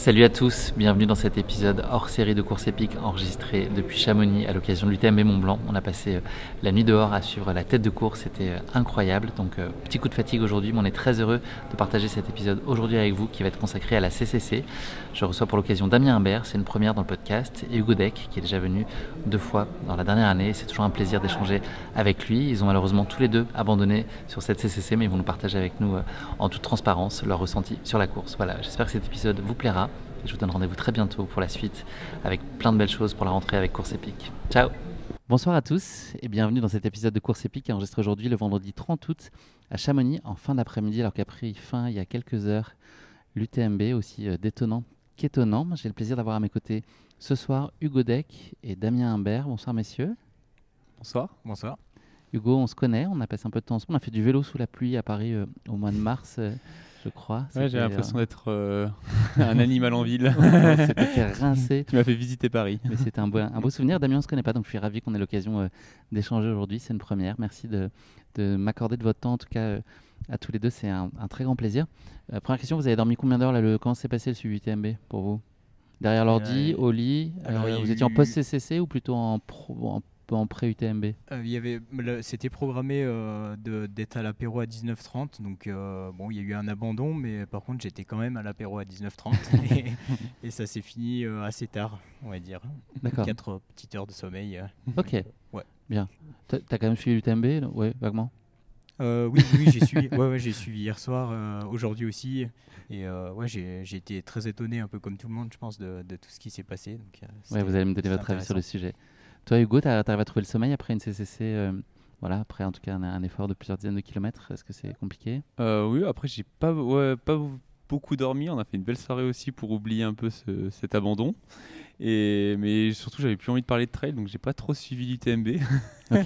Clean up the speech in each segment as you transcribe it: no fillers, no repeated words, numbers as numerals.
Salut à tous, bienvenue dans cet épisode hors série de course épique enregistré depuis Chamonix à l'occasion de l'UTMB Mont-Blanc. On a passé la nuit dehors à suivre la tête de course, c'était incroyable. Donc petit coup de fatigue aujourd'hui, mais on est très heureux de partager cet épisode aujourd'hui avec vous qui va être consacré à la CCC. Je reçois pour l'occasion Damien Humbert, c'est une première dans le podcast, et Hugo Deck qui est déjà venu 2 fois dans la dernière année. C'est toujours un plaisir d'échanger avec lui. Ils ont malheureusement tous les deux abandonné sur cette CCC, mais ils vont nous partager avec nous en toute transparence leur ressenti sur la course. Voilà, j'espère que cet épisode vous plaira. Je vous donne rendez-vous très bientôt pour la suite avec plein de belles choses pour la rentrée avec Course Épique. Ciao! Bonsoir à tous et bienvenue dans cet épisode de Course Épique enregistré aujourd'hui le vendredi 30 août à Chamonix en fin d'après-midi alors qu'a pris fin il y a quelques heures l'UTMB aussi détonnant qu'étonnant. J'ai le plaisir d'avoir à mes côtés ce soir Hugo Deck et Damien Humbert. Bonsoir messieurs. Bonsoir. Bonsoir. Hugo, on se connaît, on a passé un peu de temps ensemble, on a fait du vélo sous la pluie à Paris au mois de mars. Je crois. Ouais, j'ai l'impression d'être un animal en ville. C'était fait rincer. Tu m'as fait visiter Paris. Mais c'était un beau souvenir. Damien, on ne se connaît pas, donc je suis ravi qu'on ait l'occasion d'échanger aujourd'hui. C'est une première. Merci de m'accorder de votre temps, en tout cas à tous les deux. C'est un très grand plaisir. Première question, vous avez dormi combien d'heures là, comment s'est passé le suivi UTMB pour vous? Derrière l'ordi, au lit vous étiez en post-CCC ou plutôt en pré-UTMB? C'était programmé d'être à l'apéro à 19h30, donc bon, il y a eu un abandon, mais par contre j'étais quand même à l'apéro à 19h30 et ça s'est fini assez tard, on va dire. D'accord. 4 petites heures de sommeil. Ok, ouais. Bien. T'as quand même suivi l'UTMB? Oui, vaguement. Oui, j'ai suivi. J'ai suivi hier soir, aujourd'hui aussi. Et j'ai été très étonné, un peu comme tout le monde, je pense, de tout ce qui s'est passé. Donc, vous allez me donner votre avis sur le sujet. Toi, Hugo, tu arrives à trouver le sommeil après une CCC voilà, après en tout cas un effort de plusieurs dizaines de kilomètres? Est-ce que c'est compliqué? Oui, après j'ai pas beaucoup dormi. On a fait une belle soirée aussi pour oublier un peu cet abandon. Mais surtout, j'avais plus envie de parler de trail, donc j'ai pas trop suivi l'UTMB. Ok.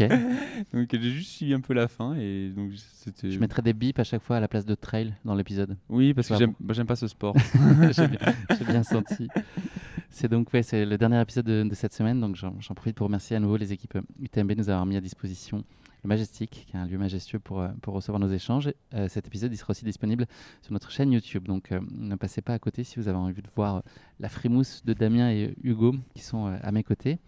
Donc j'ai juste suivi un peu la fin. Et donc, je mettrai des bips à chaque fois à la place de trail dans l'épisode. Oui, parce que j'aime pas ce sport. J'ai bien senti. C'est donc c'est le dernier épisode de cette semaine, donc j'en profite pour remercier à nouveau les équipes UTMB de nous avoir mis à disposition le Majestic, qui est un lieu majestueux pour recevoir nos échanges. Cet épisode il sera aussi disponible sur notre chaîne YouTube, donc ne passez pas à côté si vous avez envie de voir la frimousse de Damien et Hugo qui sont à mes côtés.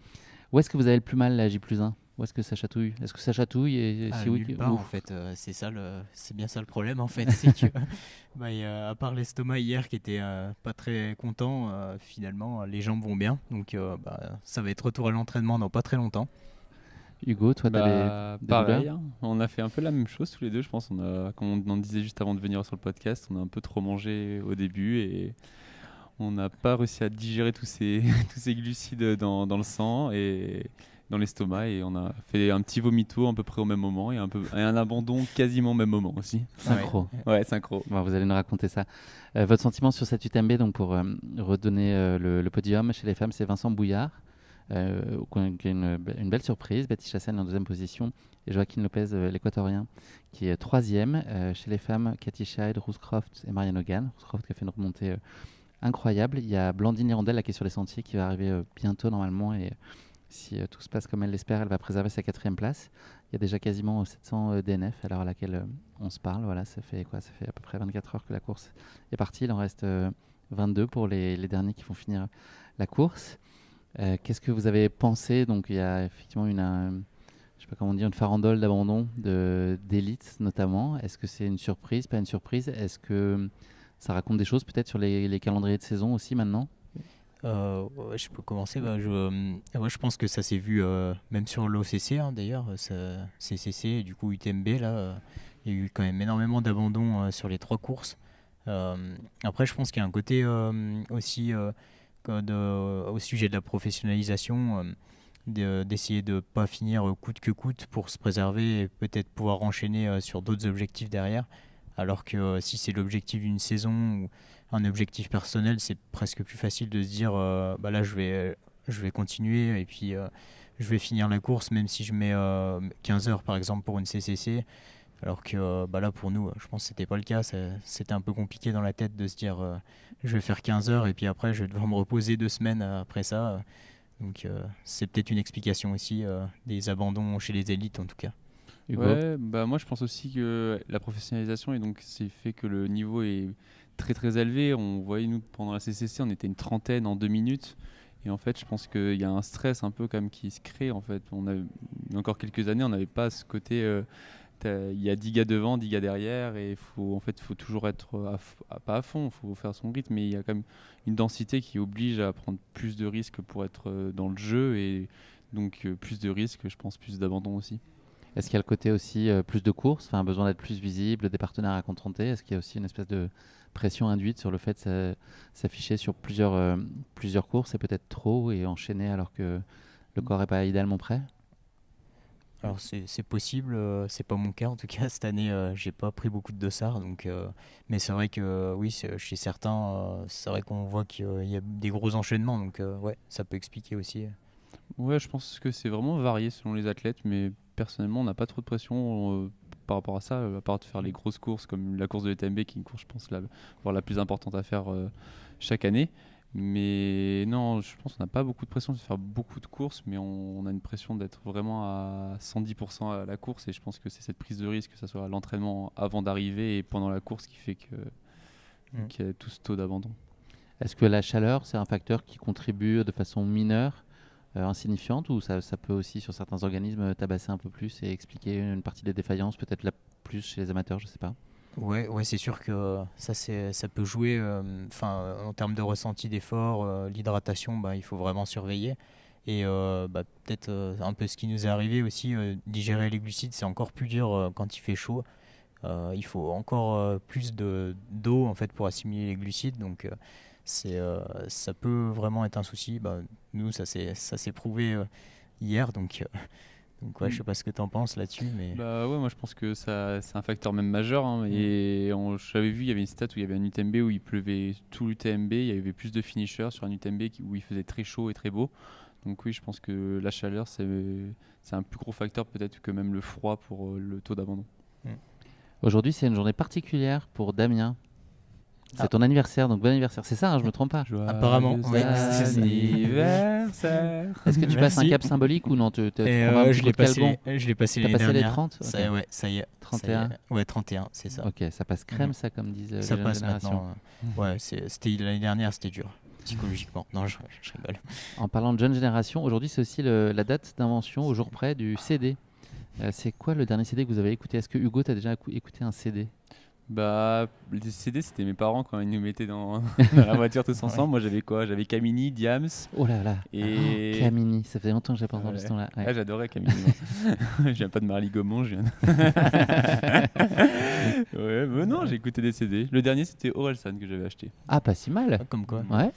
Où est-ce que vous avez le plus mal la J+1? Où est-ce que ça chatouille? Est-ce que ça chatouille si oui, nulle part, en fait, c'est bien ça le problème en fait, c'est que à part l'estomac hier qui était pas très content, finalement les jambes vont bien, donc ça va être retour à l'entraînement dans pas très longtemps. Hugo, toi t'as des pareil, hein. On a fait un peu la même chose tous les deux, je pense. Comme on en disait juste avant de venir sur le podcast, on a un peu trop mangé au début et on n'a pas réussi à digérer tous ces glucides dans le sang et dans l'estomac, et on a fait un petit vomito à peu près au même moment et un abandon quasiment au même moment aussi. Synchro. Ouais, synchro. Bon, vous allez nous raconter ça. Votre sentiment sur cette UTMB, donc pour redonner le podium chez les femmes, c'est Vincent Bouillard, qui est une belle surprise. Betty Chassel en 2e position et Joaquin Lopez, l'équatorien, qui est 3e. Chez les femmes, Cathy Scheid, Ruth Croft et Marianne Hogan. Ruth Croft qui a fait une remontée incroyable. Il y a Blandine Hirondelle là, qui est sur les sentiers, qui va arriver bientôt normalement, et si tout se passe comme elle l'espère, elle va préserver sa 4e place. Il y a déjà quasiment 700 DNF à l'heure à laquelle on se parle. Voilà, ça fait à peu près 24 heures que la course est partie. Il en reste 22 pour les derniers qui vont finir la course. Qu'est-ce que vous avez pensé? Donc il y a effectivement je sais pas comment dire, une farandole d'abandon d'élite notamment. Est-ce que c'est une surprise, pas une surprise? Est-ce que ça raconte des choses peut-être sur les calendriers de saison aussi maintenant? Je peux commencer. Je pense que ça s'est vu même sur l'OCC, hein, d'ailleurs, CCC, du coup UTMB, là, il y a eu quand même énormément d'abandons sur les 3 courses. Après, je pense qu'il y a un côté aussi au sujet de la professionnalisation, d'essayer de ne pas finir coûte que coûte pour se préserver et peut-être pouvoir enchaîner sur d'autres objectifs derrière. Alors que si c'est l'objectif d'une saison ou un objectif personnel, c'est presque plus facile de se dire là je vais continuer et puis je vais finir la course même si je mets 15 heures par exemple pour une CCC. Alors que là pour nous, je pense que c'était pas le cas. C'était un peu compliqué dans la tête de se dire je vais faire 15 heures et puis après je vais devoir me reposer 2 semaines après ça. Donc c'est peut-être une explication aussi des abandons chez les élites en tout cas. Hugo? Ouais, bah moi je pense aussi que la professionnalisation et donc c'est fait que le niveau est très très élevé. On voyait nous pendant la CCC, on était une trentaine en 2 minutes. Et en fait, je pense qu'il y a un stress un peu comme qui se crée. En fait, il y a encore quelques années, on n'avait pas ce côté. Il y a 10 gars devant, 10 gars derrière, et faut toujours être pas à fond. Il faut faire son rythme, mais il y a quand même une densité qui oblige à prendre plus de risques pour être dans le jeu, et donc plus de risques, je pense, plus d'abandon aussi. Est-ce qu'il y a le côté aussi plus de courses, enfin, besoin d'être plus visible, des partenaires à confronter? Est-ce qu'il y a aussi une espèce de pression induite sur le fait de s'afficher sur plusieurs courses et peut-être trop et enchaîner alors que le corps n'est pas idéalement prêt? Alors c'est possible, c'est pas mon cas en tout cas cette année, j'ai pas pris beaucoup de dossards donc mais c'est vrai que oui chez certains c'est vrai qu'on voit qu'il y a des gros enchaînements donc ouais ça peut expliquer aussi. Ouais, je pense que c'est vraiment varié selon les athlètes, mais personnellement, on n'a pas trop de pression par rapport à ça, à part de faire les grosses courses comme la course de l'UTMB, qui est une course, je pense, voire la plus importante à faire chaque année. Mais non, je pense qu'on n'a pas beaucoup de pression de faire beaucoup de courses, mais on a une pression d'être vraiment à 110% à la course, et je pense que c'est cette prise de risque, que ce soit à l'entraînement avant d'arriver et pendant la course, qui fait qu'il y a tout ce taux d'abandon. Est-ce que la chaleur, c'est un facteur qui contribue de façon mineure, insignifiante, ou ça peut aussi, sur certains organismes, tabasser un peu plus et expliquer une partie des défaillances, peut-être plus chez les amateurs, je sais pas. Ouais, c'est sûr que ça peut jouer. En termes de ressenti d'effort, l'hydratation, bah, il faut vraiment surveiller. Et peut-être un peu ce qui nous est arrivé aussi, digérer les glucides, c'est encore plus dur quand il fait chaud. Il faut encore plus d'eau en fait pour assimiler les glucides, donc ça peut vraiment être un souci. Bah, nous, ça s'est prouvé hier, donc ouais, je sais pas ce que tu en penses là-dessus, mais Bah ouais, moi je pense que c'est un facteur même majeur, hein, et j'avais vu, il y avait une stat où il y avait un UTMB où il pleuvait tout l'UTMB, il y avait plus de finishers sur un UTMB où il faisait très chaud et très beau. Donc oui, je pense que la chaleur c'est un plus gros facteur peut-être que même le froid pour le taux d'abandon. Aujourd'hui, c'est une journée particulière pour Damien. C'est ton anniversaire, donc bon anniversaire. C'est ça, hein, je me trompe pas. apparemment, oui. Anniversaire. Est-ce que tu passes un cap symbolique ou non? Je l'ai passé l'année passé les dernière. 30? Ça, Ok. ouais, ça y est. 31? Ouais, 31, c'est ça. Ok, ça passe crème, ça, comme disent les Ça jeunes passe générations. maintenant. Ouais, c'était l'année dernière, c'était dur psychologiquement. Non, je rigole. En parlant de jeune génération, aujourd'hui, c'est aussi la date d'invention au jour près du CD. C'est quoi le dernier CD que vous avez écouté? Est-ce que Hugo, tu as déjà écouté un CD? Bah, les CD, c'était mes parents quand ils nous mettaient dans la voiture tous ensemble. Moi, j'avais quoi? J'avais Camini, Diams. Oh là là. Et Camini, ça fait longtemps que j'ai pas entendu Ouais. ce nom-là. Ouais. Ah, j'adorais Camini. Je viens pas de Marly Gaumont, je viens ouais, mais non, j'ai écouté des CD. Le dernier, c'était Orelsan que j'avais acheté. Ah, pas si mal. Comme quoi. Ouais.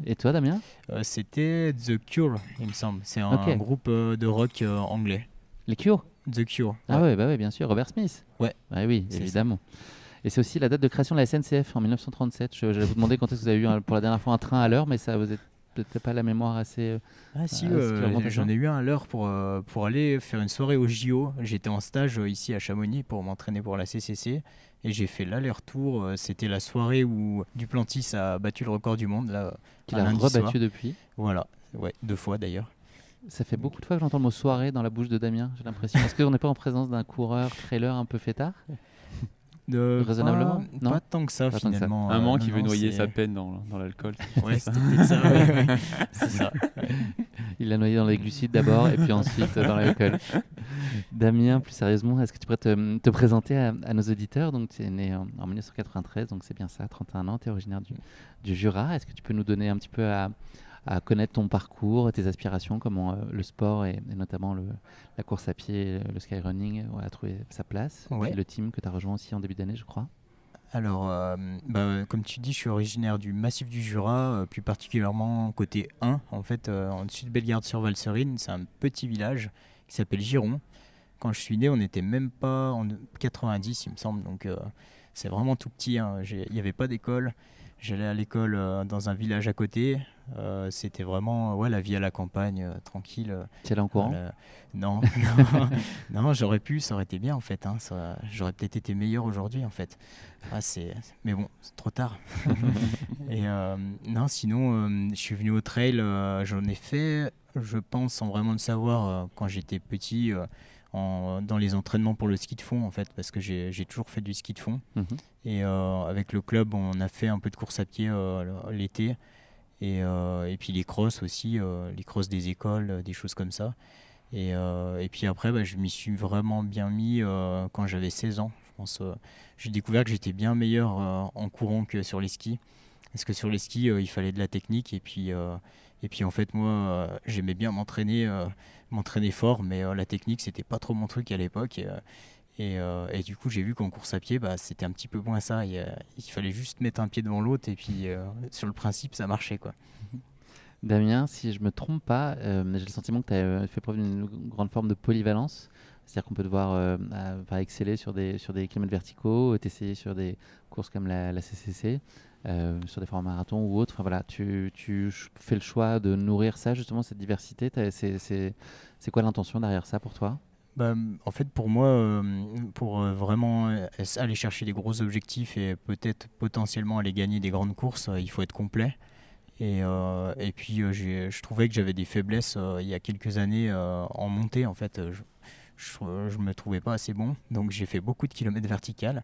Et toi, Damien? C'était The Cure, il me semble. C'est un Ok. groupe de rock anglais. Les Cure? The Cure. Ah ouais, bah ouais, bien sûr. Robert Smith. Ouais. Bah oui, C'est évidemment. Et c'est aussi la date de création de la SNCF en 1937. J'allais vous demander quand est-ce que vous avez eu pour la dernière fois un train à l'heure, mais ça, vous n'êtes peut-être pas la mémoire assez. Ah si, remonte j'en ça. ai eu un à l'heure pour aller faire une soirée au JO. J'étais en stage ici à Chamonix pour m'entraîner pour la CCC et j'ai fait l'aller-retour. C'était la soirée où Duplantis a battu le record du monde là. Qu'il un a lundi rebattu soir. depuis. Voilà, ouais, 2 fois d'ailleurs. Ça fait beaucoup de fois que j'entends le mot soirée dans la bouche de Damien, j'ai l'impression. Est-ce qu'on n'est pas en présence d'un coureur trailer un peu fêtard? Raisonnablement, non? Pas tant que ça Pas tant que ça. finalement. Un moment non, qui veut non, noyer c'est- sa peine dans l'alcool. Ouais, c'était peut-être ça. Ouais. C'est ça. Il l'a noyé dans les glucides d'abord et puis ensuite dans l'alcool. Damien, plus sérieusement, est-ce que tu pourrais te présenter à nos auditeurs? Donc, tu es né en 1993, donc c'est bien ça, 31 ans, tu es originaire du Jura. Est-ce que tu peux nous donner un petit peu à connaître ton parcours, tes aspirations, comment le sport et notamment la course à pied, le skyrunning a trouvé sa place? Ouais. Et le team que tu as rejoint aussi en début d'année, je crois. Alors, comme tu dis, je suis originaire du massif du Jura, plus particulièrement côté 1, en fait, en dessus de Bellegarde-sur-Valserine. C'est un petit village qui s'appelle Giron. Quand je suis né, on n'était même pas en 90, il me semble, donc c'est vraiment tout petit, hein. Il n'y avait pas d'école. J'allais à l'école dans un village à côté. C'était vraiment la vie à la campagne, tranquille. Tu es allé en courant? Non, non, j'aurais pu, ça aurait été bien en fait, hein, j'aurais peut-être été meilleur aujourd'hui en fait. Mais bon, c'est trop tard. Et non, sinon, je suis venu au trail, j'en ai fait, je pense, sans vraiment le savoir, quand j'étais petit, dans les entraînements pour le ski de fond en fait, parce que j'ai toujours fait du ski de fond. Mhm. Et avec le club, on a fait un peu de course à pied l'été. Et puis les crosses aussi, les crosses des écoles, des choses comme ça. Et puis après, je m'y suis vraiment bien mis quand j'avais 16 ans. Je pense, j'ai découvert que j'étais bien meilleur en courant que sur les skis. Parce que sur les skis, il fallait de la technique. Et puis en fait, moi, j'aimais bien m'entraîner fort, mais la technique, c'était pas trop mon truc à l'époque. Et du coup, j'ai vu qu'en course à pied, c'était un petit peu moins ça. Il fallait juste mettre un pied devant l'autre. Et puis, sur le principe, ça marchait, quoi. Damien, si je me trompe pas, j'ai le sentiment que tu as fait preuve d'une grande forme de polyvalence. C'est-à-dire qu'on peut te voir exceller sur des kilomètres verticaux, t'essayer sur des courses comme la CCC, sur des formats marathons ou autres. Enfin, voilà, tu fais le choix de nourrir ça, justement, cette diversité. C'est quoi l'intention derrière ça pour toi? En fait, pour moi, pour vraiment aller chercher des gros objectifs et peut-être potentiellement aller gagner des grandes courses, il faut être complet. Et puis, je trouvais que j'avais des faiblesses il y a quelques années en montée. En fait, je me trouvais pas assez bon. Donc, j'ai fait beaucoup de kilomètres verticales.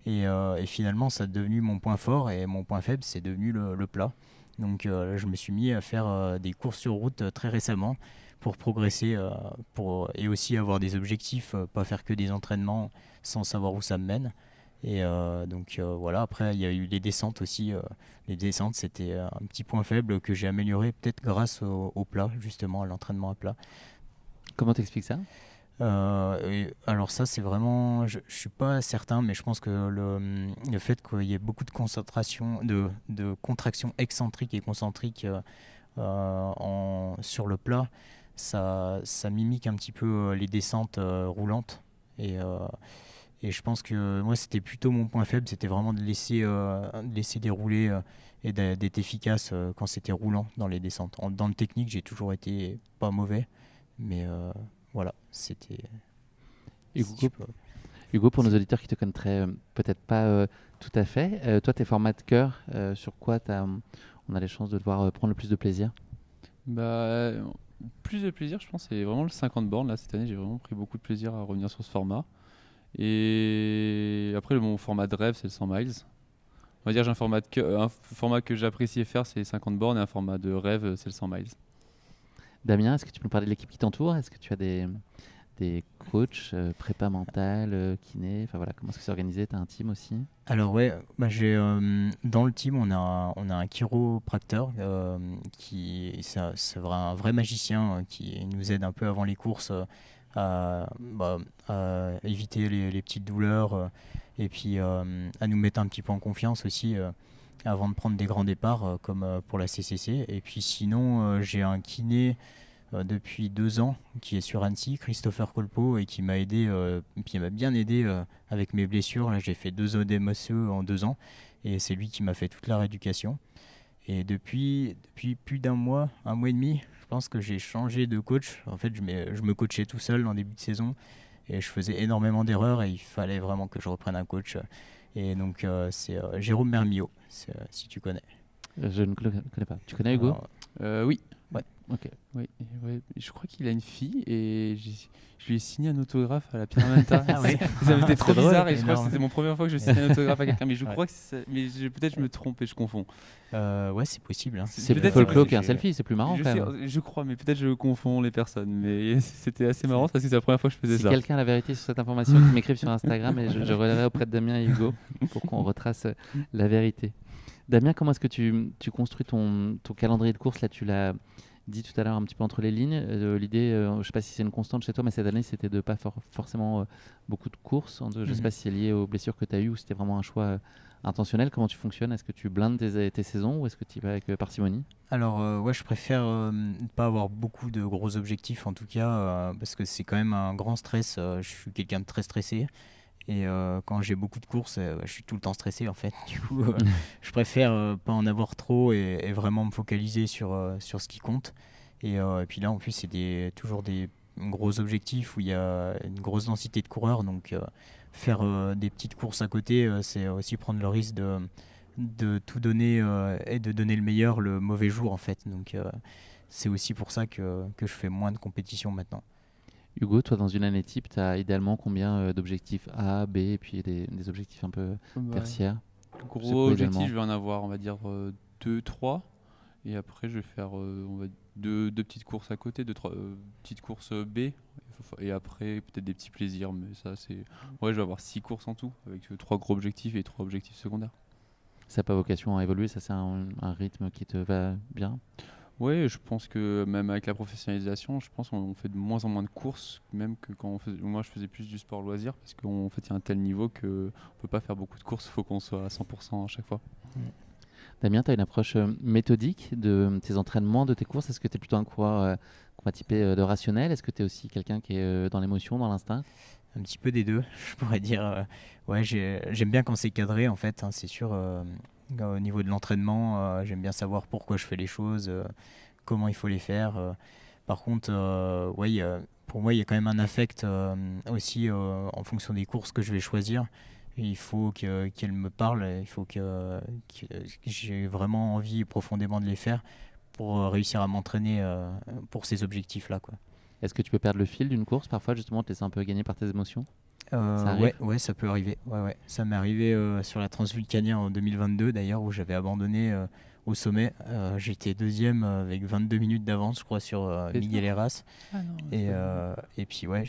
Et finalement, ça a devenu mon point fort. Et mon point faible, c'est devenu le plat. Donc, je me suis mis à faire des courses sur route très récemment pour progresser et aussi avoir des objectifs, pas faire que des entraînements sans savoir où ça me mène. Donc voilà, après il y a eu les descentes aussi. Les descentes, c'était un petit point faible que j'ai amélioré peut-être grâce au plat, justement, à l'entraînement à plat. Comment t'expliques ça? Alors ça, c'est vraiment, je suis pas certain, mais je pense que le fait qu'il y ait beaucoup de concentration, de contractions excentriques et concentriques sur le plat, ça mimique un petit peu les descentes roulantes. Et je pense que moi, c'était plutôt mon point faible, c'était vraiment de laisser dérouler et d'être efficace quand c'était roulant dans les descentes. Dans le technique, j'ai toujours été pas mauvais, mais voilà, c'était... Hugo, pour nos auditeurs qui te connaîtraient peut-être pas tout à fait, toi, tes formats de cœur, sur quoi on a les chances de devoir prendre le plus de plaisir? Plus de plaisir, je pense, c'est vraiment le 50 bornes. Là, cette année, j'ai vraiment pris beaucoup de plaisir à revenir sur ce format. Et après, mon format de rêve, c'est le 100 miles. On va dire j'ai un format que j'appréciais faire, c'est les 50 bornes, et un format de rêve, c'est le 100 miles. Damien, est-ce que tu peux nous parler de l'équipe qui t'entoure? Est-ce que tu as des coachs, prépa mentale, kiné? Enfin voilà, comment est-ce que c'est organisé? Tu as un team aussi? Alors ouais, dans le team, on a un chiropracteur c'est un vrai magicien qui nous aide un peu avant les courses à éviter les petites douleurs et puis à nous mettre un petit peu en confiance aussi avant de prendre des grands départs comme pour la CCC. Et puis sinon, j'ai un kiné depuis 2 ans qui est sur Annecy, Christopher Colpo, et qui m'a aidé, puis il m'a bien aidé avec mes blessures. Là, j'ai fait 2 ODM osseux en 2 ans et c'est lui qui m'a fait toute la rééducation. Et depuis plus d'un mois, un mois et demi, je pense que j'ai changé de coach. En fait, je me coachais tout seul en début de saison et je faisais énormément d'erreurs et il fallait vraiment que je reprenne un coach. Et donc, c'est Jérôme Mermillot, si tu connais. Je ne connais pas. Tu connais Hugo? Oui. Ouais. Ok. Oui, je crois qu'il a une fille et je lui ai signé un autographe à la Pyramenta. Ah oui. Ça m'était trop drôle, bizarre et je crois que énorme. c'était mon première fois que je signais un autographe à quelqu'un. Mais je Ouais. crois que peut-être je me trompe et je confonds. Ouais, c'est possible. Hein. C'est plus Peut-être folklore que qu'un selfie, c'est plus marrant je quand même. je crois, mais peut-être je confonds les personnes. Mais c'était assez marrant parce que c'est la première fois que je faisais Si ça. quelqu'un a la vérité sur cette information, qu'il m'écrive sur Instagram et je relayerai auprès de Damien et Hugo pour qu'on retrace la vérité. Damien, comment est-ce que tu construis ton calendrier de course? Là, tu l'as dit tout à l'heure un petit peu entre les lignes. L'idée, je ne sais pas si c'est une constante chez toi, mais cette année, c'était de pas forcément beaucoup de courses. Je ne sais pas si c'est lié aux blessures que tu as eues ou si c'était vraiment un choix intentionnel. Comment tu fonctionnes? Est-ce que tu blindes tes saisons ou est-ce que tu y vas avec parcimonie? Alors, ouais, je préfère ne pas avoir beaucoup de gros objectifs en tout cas, parce que c'est quand même un grand stress. Je suis quelqu'un de très stressé. Et quand j'ai beaucoup de courses, je suis tout le temps stressé en fait. Du coup, je préfère pas en avoir trop et vraiment me focaliser sur ce qui compte. Et puis là, en plus, c'est toujours des gros objectifs où il y a une grosse densité de coureurs. Donc, faire des petites courses à côté, c'est aussi prendre le risque de tout donner et de donner le meilleur le mauvais jour en fait. Donc, c'est aussi pour ça que je fais moins de compétition maintenant. Hugo, toi, dans une année type, tu as idéalement combien d'objectifs A, B, et puis des objectifs un peu tertiaires? C'est Gros quoi, objectif, idéalement je vais en avoir, on va dire, 2, 3. Et après, je vais faire deux petites courses à côté, deux, trois petites courses B. Et après, peut-être des petits plaisirs. Mais ça, c'est. Ouais, je vais avoir 6 courses en tout, avec 3 gros objectifs et 3 objectifs secondaires. Ça n'a pas vocation à évoluer, ça c'est un rythme qui te va bien? Ouais, je pense que même avec la professionnalisation, je pense qu'on fait de moins en moins de courses, même que quand moi je faisais plus du sport loisir, parce qu'en fait il y a un tel niveau qu'on ne peut pas faire beaucoup de courses, il faut qu'on soit à 100% à chaque fois. Damien, tu as une approche méthodique de tes entraînements, de tes courses? Est-ce que tu es plutôt un coureur qu'on va typer de rationnel? Est-ce que tu es aussi quelqu'un qui est dans l'émotion, dans l'instinct? Un petit peu des deux, je pourrais dire. Ouais, j'aime bien quand c'est cadré, en fait, hein, c'est sûr. Au niveau de l'entraînement, j'aime bien savoir pourquoi je fais les choses, comment il faut les faire. Par contre, ouais, pour moi, il y a quand même un affect aussi en fonction des courses que je vais choisir. Il faut qu'elles me parlent, il faut que j'ai vraiment envie profondément de les faire pour réussir à m'entraîner pour ces objectifs-là, quoi. Est-ce que tu peux perdre le fil d'une course parfois, justement, te laisser un peu gagner par tes émotions? Ça arrive? Ouais, ça peut arriver. Ouais. Ça m'est arrivé sur la Transvulcania en 2022 d'ailleurs, où j'avais abandonné au sommet. J'étais deuxième avec 22 minutes d'avance, je crois, sur Miguel Heras. Ah non, et puis ouais,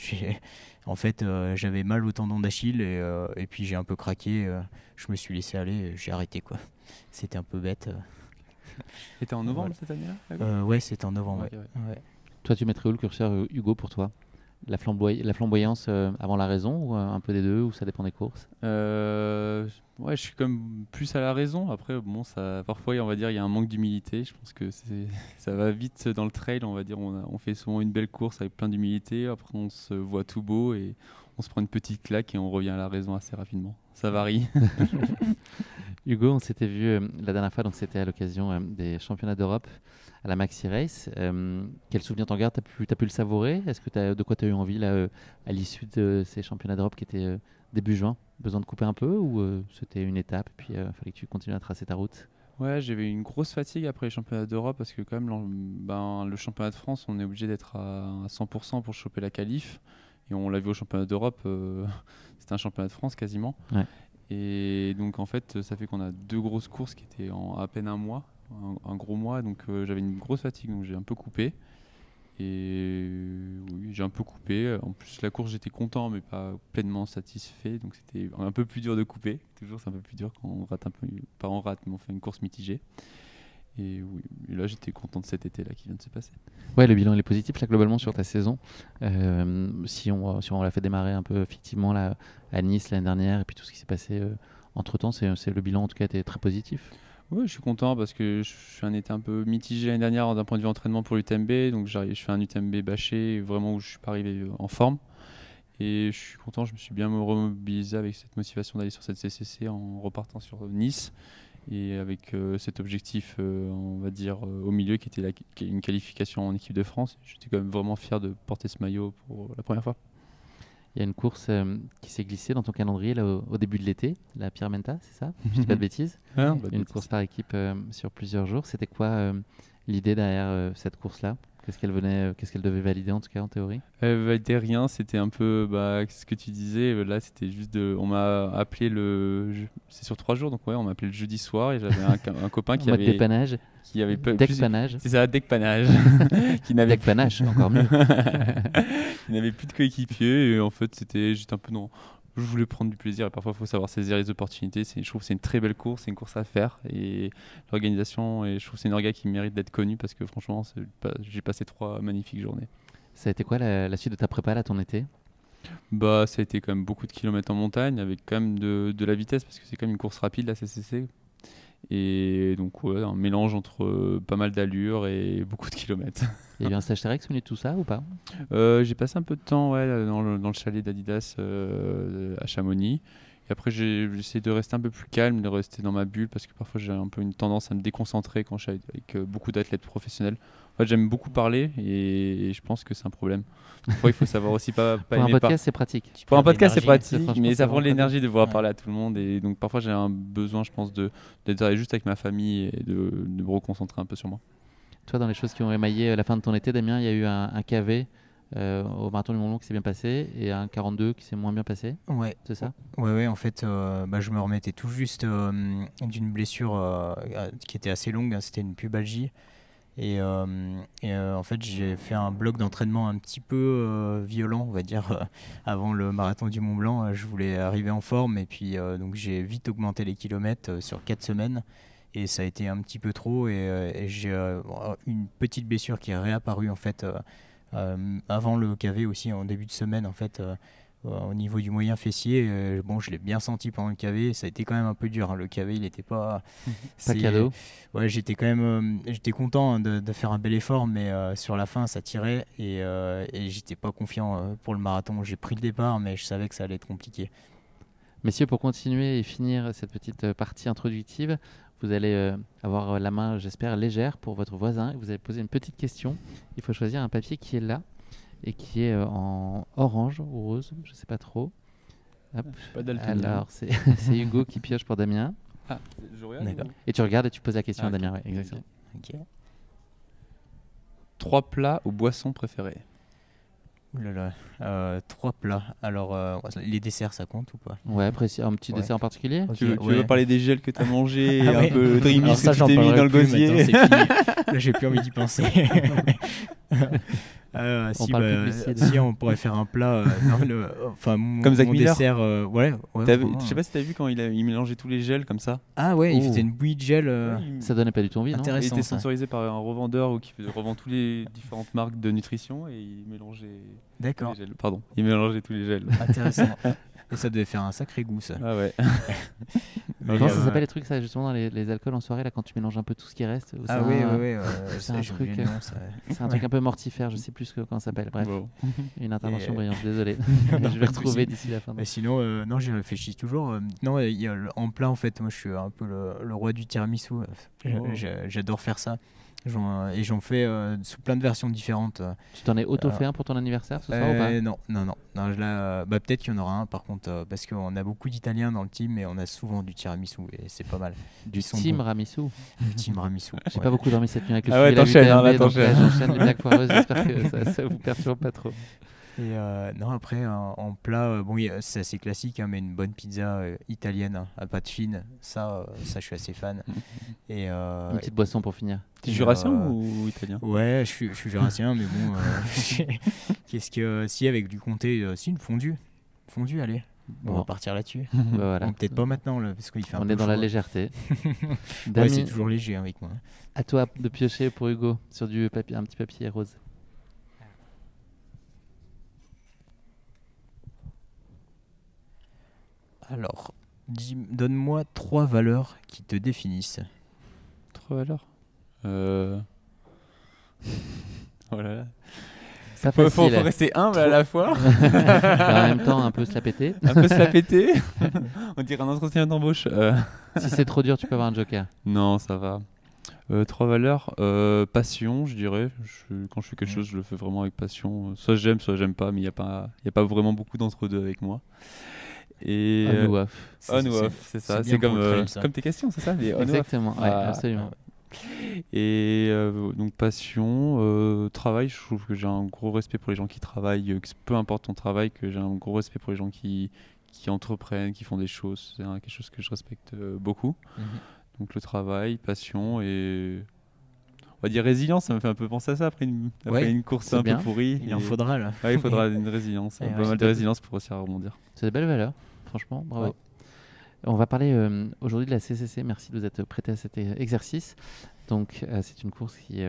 en fait, j'avais mal au tendon d'Achille et puis j'ai un peu craqué. Je me suis laissé aller, j'ai arrêté, quoi. C'était un peu bête. Et t'es en novembre Voilà. cette année-là? Ouais, c'était en novembre. Ok, ouais. Ouais. Toi, tu mettrais où le curseur, Hugo, pour toi? La flamboyance avant la raison, ou un peu des deux, ou ça dépend des courses? Ouais, je suis comme plus à la raison. Après, bon, parfois, on va dire, il y a un manque d'humilité. Je pense que ça va vite dans le trail. On va dire, on fait souvent une belle course avec plein d'humilité. Après, on se voit tout beau et on se prend une petite claque et on revient à la raison assez rapidement. Ça varie. Hugo, on s'était vu la dernière fois, donc c'était à l'occasion des championnats d'Europe à la Maxi Race. Quel souvenir t'en gardes? T'as pu le savourer? Est-ce que de quoi tu as eu envie là, à l'issue de ces championnats d'Europe qui étaient début juin? Besoin de couper un peu, ou c'était une étape et puis il fallait que tu continues à tracer ta route? Ouais, j'avais une grosse fatigue après les championnats d'Europe parce que quand même, le championnat de France, on est obligé d'être à 100% pour choper la qualif. Et on l'a vu au championnat d'Europe, c'était un championnat de France quasiment. Ouais. Et donc en fait, ça fait qu'on a 2 grosses courses qui étaient en à peine un mois, un gros mois. Donc j'avais une grosse fatigue, donc j'ai un peu coupé. Et oui, j'ai un peu coupé. En plus, la course, j'étais content, mais pas pleinement satisfait. Donc c'était un peu plus dur de couper. Toujours, c'est un peu plus dur quand on rate un peu, pas on rate, mais on fait une course mitigée. Et oui, et là, j'étais content de cet été-là qui vient de se passer. Ouais, le bilan il est positif là globalement sur ta saison. Si on l'a fait démarrer un peu fictivement là, à Nice l'année dernière, et puis tout ce qui s'est passé entre-temps, le bilan en tout cas était très positif. Oui, je suis content parce que je suis un été un peu mitigé l'année dernière d'un point de vue entraînement pour l'UTMB. Donc je fais un UTMB bâché, vraiment où je suis pas arrivé en forme. Et je suis content, je me suis bien remobilisé avec cette motivation d'aller sur cette CCC en repartant sur Nice. Et avec cet objectif, on va dire, au milieu qui était une qualification en équipe de France. J'étais quand même vraiment fier de porter ce maillot pour la première fois. Il y a une course qui s'est glissée dans ton calendrier là, au début de l'été, la Pierre Menta, c'est ça? Je dis pas de bêtises. Une course par équipe sur plusieurs jours. C'était quoi l'idée derrière cette course-là? Qu'est-ce qu'elle devait valider en tout cas en théorie? Elle validait rien, c'était un peu ce que tu disais. Là, c'était juste on m'a appelé c'est sur 3 jours, donc ouais, on m'a appelé le jeudi soir et j'avais un copain qui En mode avait. dépannage. Qui avait Deckpanage. C'est ça, deckpanage. Qui n'avait Deckpanage, encore mieux. Il n'avait plus de coéquipiers et en fait c'était juste un peu non. Je voulais prendre du plaisir et parfois il faut savoir saisir les opportunités. Je trouve que c'est une très belle course, c'est une course à faire et l'organisation, et je trouve que c'est une orga qui mérite d'être connue parce que franchement j'ai passé 3 magnifiques journées. Ça a été quoi la suite de ta prépa là, ton été? Ça a été quand même beaucoup de kilomètres en montagne avec quand même de la vitesse parce que c'est quand même une course rapide la CCC. Et donc ouais, un mélange entre pas mal d'allure et beaucoup de kilomètres. Il y a eu un stage Terex au milieu de tout ça ou pas? J'ai passé un peu de temps dans le chalet d'Adidas à Chamonix. Et après j'ai essayé de rester un peu plus calme, de rester dans ma bulle parce que parfois j'ai un peu une tendance à me déconcentrer quand je suis avec beaucoup d'athlètes professionnels. En fait, j'aime beaucoup parler et je pense que c'est un problème. Parfois il faut savoir aussi pas Pour un aimer podcast c'est pratique. Pour un podcast, c'est pratique, franchement, mais c'est ça prend de vraiment l'énergie de pouvoir parler à tout le monde. Et donc, parfois, j'ai un besoin, je pense, d'être juste avec ma famille et de me reconcentrer un peu sur moi. Toi, dans les choses qui ont émaillé la fin de ton été, Damien, il y a eu un KV au marathon du Mont-Blanc qui s'est bien passé et un 42 qui s'est moins bien passé, Ouais, c'est ça? ouais, en fait, je me remettais tout juste d'une blessure qui était assez longue, hein, c'était une pubalgie. En fait, j'ai fait un bloc d'entraînement un petit peu violent, on va dire, avant le marathon du Mont Blanc. Je voulais arriver en forme et puis donc j'ai vite augmenté les kilomètres sur 4 semaines et ça a été un petit peu trop et j'ai une petite blessure qui est réapparue en fait avant le KV aussi en début de semaine en fait. Au niveau du moyen fessier, bon, je l'ai bien senti pendant le KV, ça a été quand même un peu dur, hein. Le KV, il n'était pas... Pas cadeau. Ouais, j'étais quand même j'étais content, hein, de faire un bel effort, mais sur la fin, ça tirait et j'étais pas confiant pour le marathon. J'ai pris le départ, mais je savais que ça allait être compliqué. Messieurs, pour continuer et finir cette petite partie introductive, vous allez avoir la main, j'espère, légère pour votre voisin. Vous allez poser une petite question. Il faut choisir un papier qui est là et qui est en orange ou rose, je ne sais pas trop. Hop. Je suis pas daltonien. Alors, c'est Hugo qui pioche pour Damien. Ah, je regarde. D'accord. Et tu regardes et tu poses la question Ah, à Damien. ok. Ouais, exactement. Ok. 3 plats ou boissons préférées? Ouh là là. 3 plats. Alors, les desserts, ça compte ou pas? Ouais, précis. Un petit Ouais. dessert en particulier? Ok, Tu veux ouais. parler des gels que tu as mangés et Ah ouais. un peu Dreamy Alors que ça, tu j'en t'es mis parlerai dans le plus, gosier? maintenant, c'est fini. Là, j'ai plus envie d'y penser. On parle plus de glucides. Si on pourrait faire un plat, mon, Comme Zach mon Miller. dessert, ouais, vraiment. Je sais pas si tu as vu quand il mélangeait tous les gels comme ça. Ah ouais, il Oh. faisait une bouillie de gel. Ça donnait pas du tout envie, non? Il Intéressant. était ça. sponsorisé par un revendeur qui revend toutes les différentes marques de nutrition et il mélangeait tous D'accord, les gels. Pardon, il mélangeait tous les gels. intéressant. Et ça devait faire un sacré goût, ça. Ah ouais. Mais, Non, ça s'appelle les trucs, ça, justement, dans les alcools en soirée, là, quand tu mélanges un peu tout ce qui reste. Ah oui, c'est ça, un j'ai truc, oublié le nom, ça. C'est un truc un peu mortifère, je sais plus comment ça s'appelle. Bref, Bon. une intervention Et, brillante, désolé. non, Je vais pas de retrouver souci. d'ici la fin. Mais sinon, non, j'y réfléchis toujours. Non, il y a en plat, en fait, moi, je suis un peu le roi du tiramisu. J'adore faire ça. J'en fais sous plein de versions différentes. Tu t'en es auto-fait un pour ton anniversaire ce soir ou pas? Non. Là, peut-être qu'il y en aura un par contre, parce qu'on a beaucoup d'Italiens dans le team et on a souvent du tiramisu et c'est pas mal. Du Ils sont team bons. Ramisu. Du team tiramisu. J'ai ouais. pas beaucoup dormi cette nuit avec le Ah ouais, suivi de la t'enchaînes, hein, UTMB, là, donc t'enchaînes. j'enchaîne les blagues foireuses. J'espère que ça vous perturbe pas trop. Et non, après, en plat, bon, c'est assez classique, hein, mais une bonne pizza italienne, hein, à pâte fine, ça, je suis assez fan. Et, Une petite boisson pour finir. T'es Et, jurassien euh, ou italien? Ouais, je suis jurassien, mais bon, qu'est-ce que si avec du comté, si une fondue, allez, on Bon. va partir là-dessus. Bah, voilà. Bon, peut-être pas maintenant, là, parce qu'il fait un On peu est dans la chaud. légèreté. Ouais, Dami, c'est toujours léger avec moi. à toi de piocher pour Hugo sur du papier, un petit papier rose. Alors, donne-moi 3 valeurs qui te définissent. 3 valeurs. Oh là là. Ça Faut facile. rester humble à la fois. En même temps, un peu se la péter. Un peu se la péter. On dirait un entretien d'embauche. Si c'est trop dur, tu peux avoir un joker. Non, ça va. 3 valeurs. Passion, je dirais. Quand je fais quelque chose, je le fais vraiment avec passion. Soit j'aime pas, mais il n'y a pas vraiment beaucoup d'entre-deux avec moi. Et On ou off. on ou off, c'est ça. bien C'est pour comme, le trail, ça. comme tes questions, c'est ça, les on ou off. Exactement, ouais, Ah, absolument. Et donc passion, travail, je trouve que j'ai un gros respect pour les gens qui travaillent, que peu importe ton travail, que j'ai un gros respect pour les gens qui entreprennent, qui font des choses. C'est quelque chose que je respecte beaucoup. Mhm. Donc le travail, passion et on va dire résilience, ça me fait un peu penser à ça après une course c'est un bien. peu pourrie. Il en Et- faudra là. Ouais, il faudra une résilience, Ouais, pas ouais, mal de résilience pour réussir à rebondir. C'est de belles valeurs, franchement, bravo. Ouais. On va parler aujourd'hui de la CCC. Merci de vous être prêté à cet exercice. Donc, c'est une course qui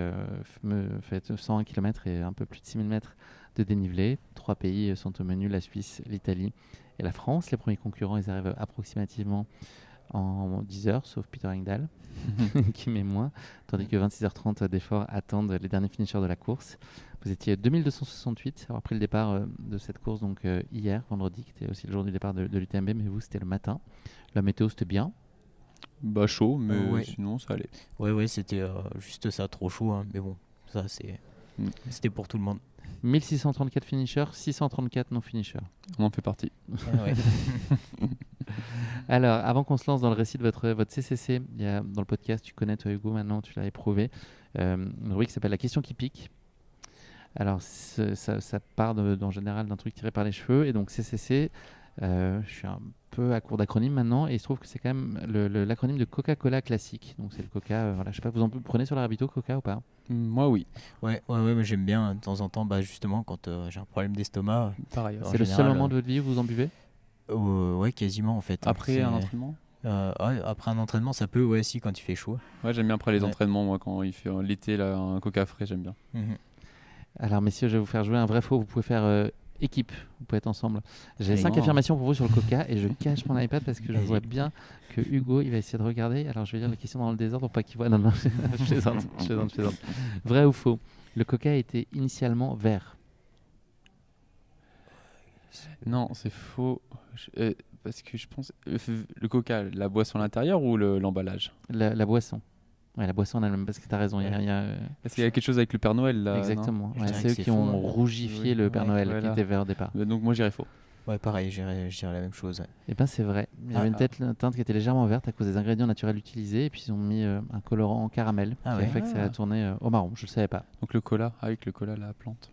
me fait 101 km et un peu plus de 6000 mètres de dénivelé. 3 pays sont au menu, la Suisse, l'Italie et la France. Les premiers concurrents, ils arrivent approximativement en 10 heures, sauf Peter Engdahl, qui met moins, tandis que 26h30 d'efforts attendent les derniers finishers de la course. Vous étiez 2268 avoir pris le départ de cette course donc hier, vendredi, qui était aussi le jour du départ de l'UTMB, mais vous, c'était le matin. La météo, c'était bien. Bah chaud, mais Ouais. sinon ça allait. Ouais, c'était juste ça, trop chaud, hein, mais bon, ça c'était pour tout le monde. 1634 finishers, 634 non-finishers. On en fait partie. Ouais. Alors, avant qu'on se lance dans le récit de votre CCC, il y a, dans le podcast, tu connais toi Hugo, maintenant tu l'as éprouvé, une rubrique qui s'appelle La question qui pique. Alors, ça part en général d'un truc tiré par les cheveux. Et donc, CCC, je suis un peu à court d'acronyme maintenant. Et il se trouve que c'est quand même l'acronyme de Coca-Cola classique. Donc, c'est le Coca. Voilà, je sais pas, vous en prenez sur la Rabito Coca ou pas? Moi, oui. Ouais, mais j'aime bien de temps en temps, justement, quand j'ai un problème d'estomac. Pareil. En C'est le seul général, moment de votre vie où vous en buvez? Ouais, quasiment en fait. Après un entraînement ouais, après un entraînement, ça peut, ouais, si, quand il fait chaud. Ouais, j'aime bien après les Ouais. entraînements, moi, quand il fait l'été, là, un coca frais, j'aime bien. Alors, messieurs, je vais vous faire jouer un vrai faux. Vous pouvez faire équipe. Vous pouvez être ensemble. J'ai Allez. 5 affirmations pour vous sur le Coca et je cache mon iPad parce que je Vas-y. vois bien que Hugo, il va essayer de regarder. Alors, je vais lire les questions dans le désordre pour pas qu'il voit. Non, je plaisante. Vrai ou faux? Le Coca était initialement vert. Non, c'est faux. Parce que je pense. Le coca, la boisson à l'intérieur ou l'emballage? La boisson. Ouais, la boisson en elle-même, parce que tu as raison. Est-ce qu'il y a quelque chose avec le Père Noël là? Exactement. Je Ouais, dirais c'est que eux c'est qui faux, ont hein. rougifié le Père Ouais, Noël, qui voilà. était vert au départ. Donc moi j'irais faux. Ouais, pareil, je dirais la même chose. Ouais. Et ben c'est vrai. Il y avait une teinte qui était légèrement verte à cause des ingrédients naturels utilisés. Et puis ils ont mis un colorant en caramel Ah qui a ouais. fait que ça a tourné au marron. Je ne le savais pas. Donc le cola, avec le cola, la plante.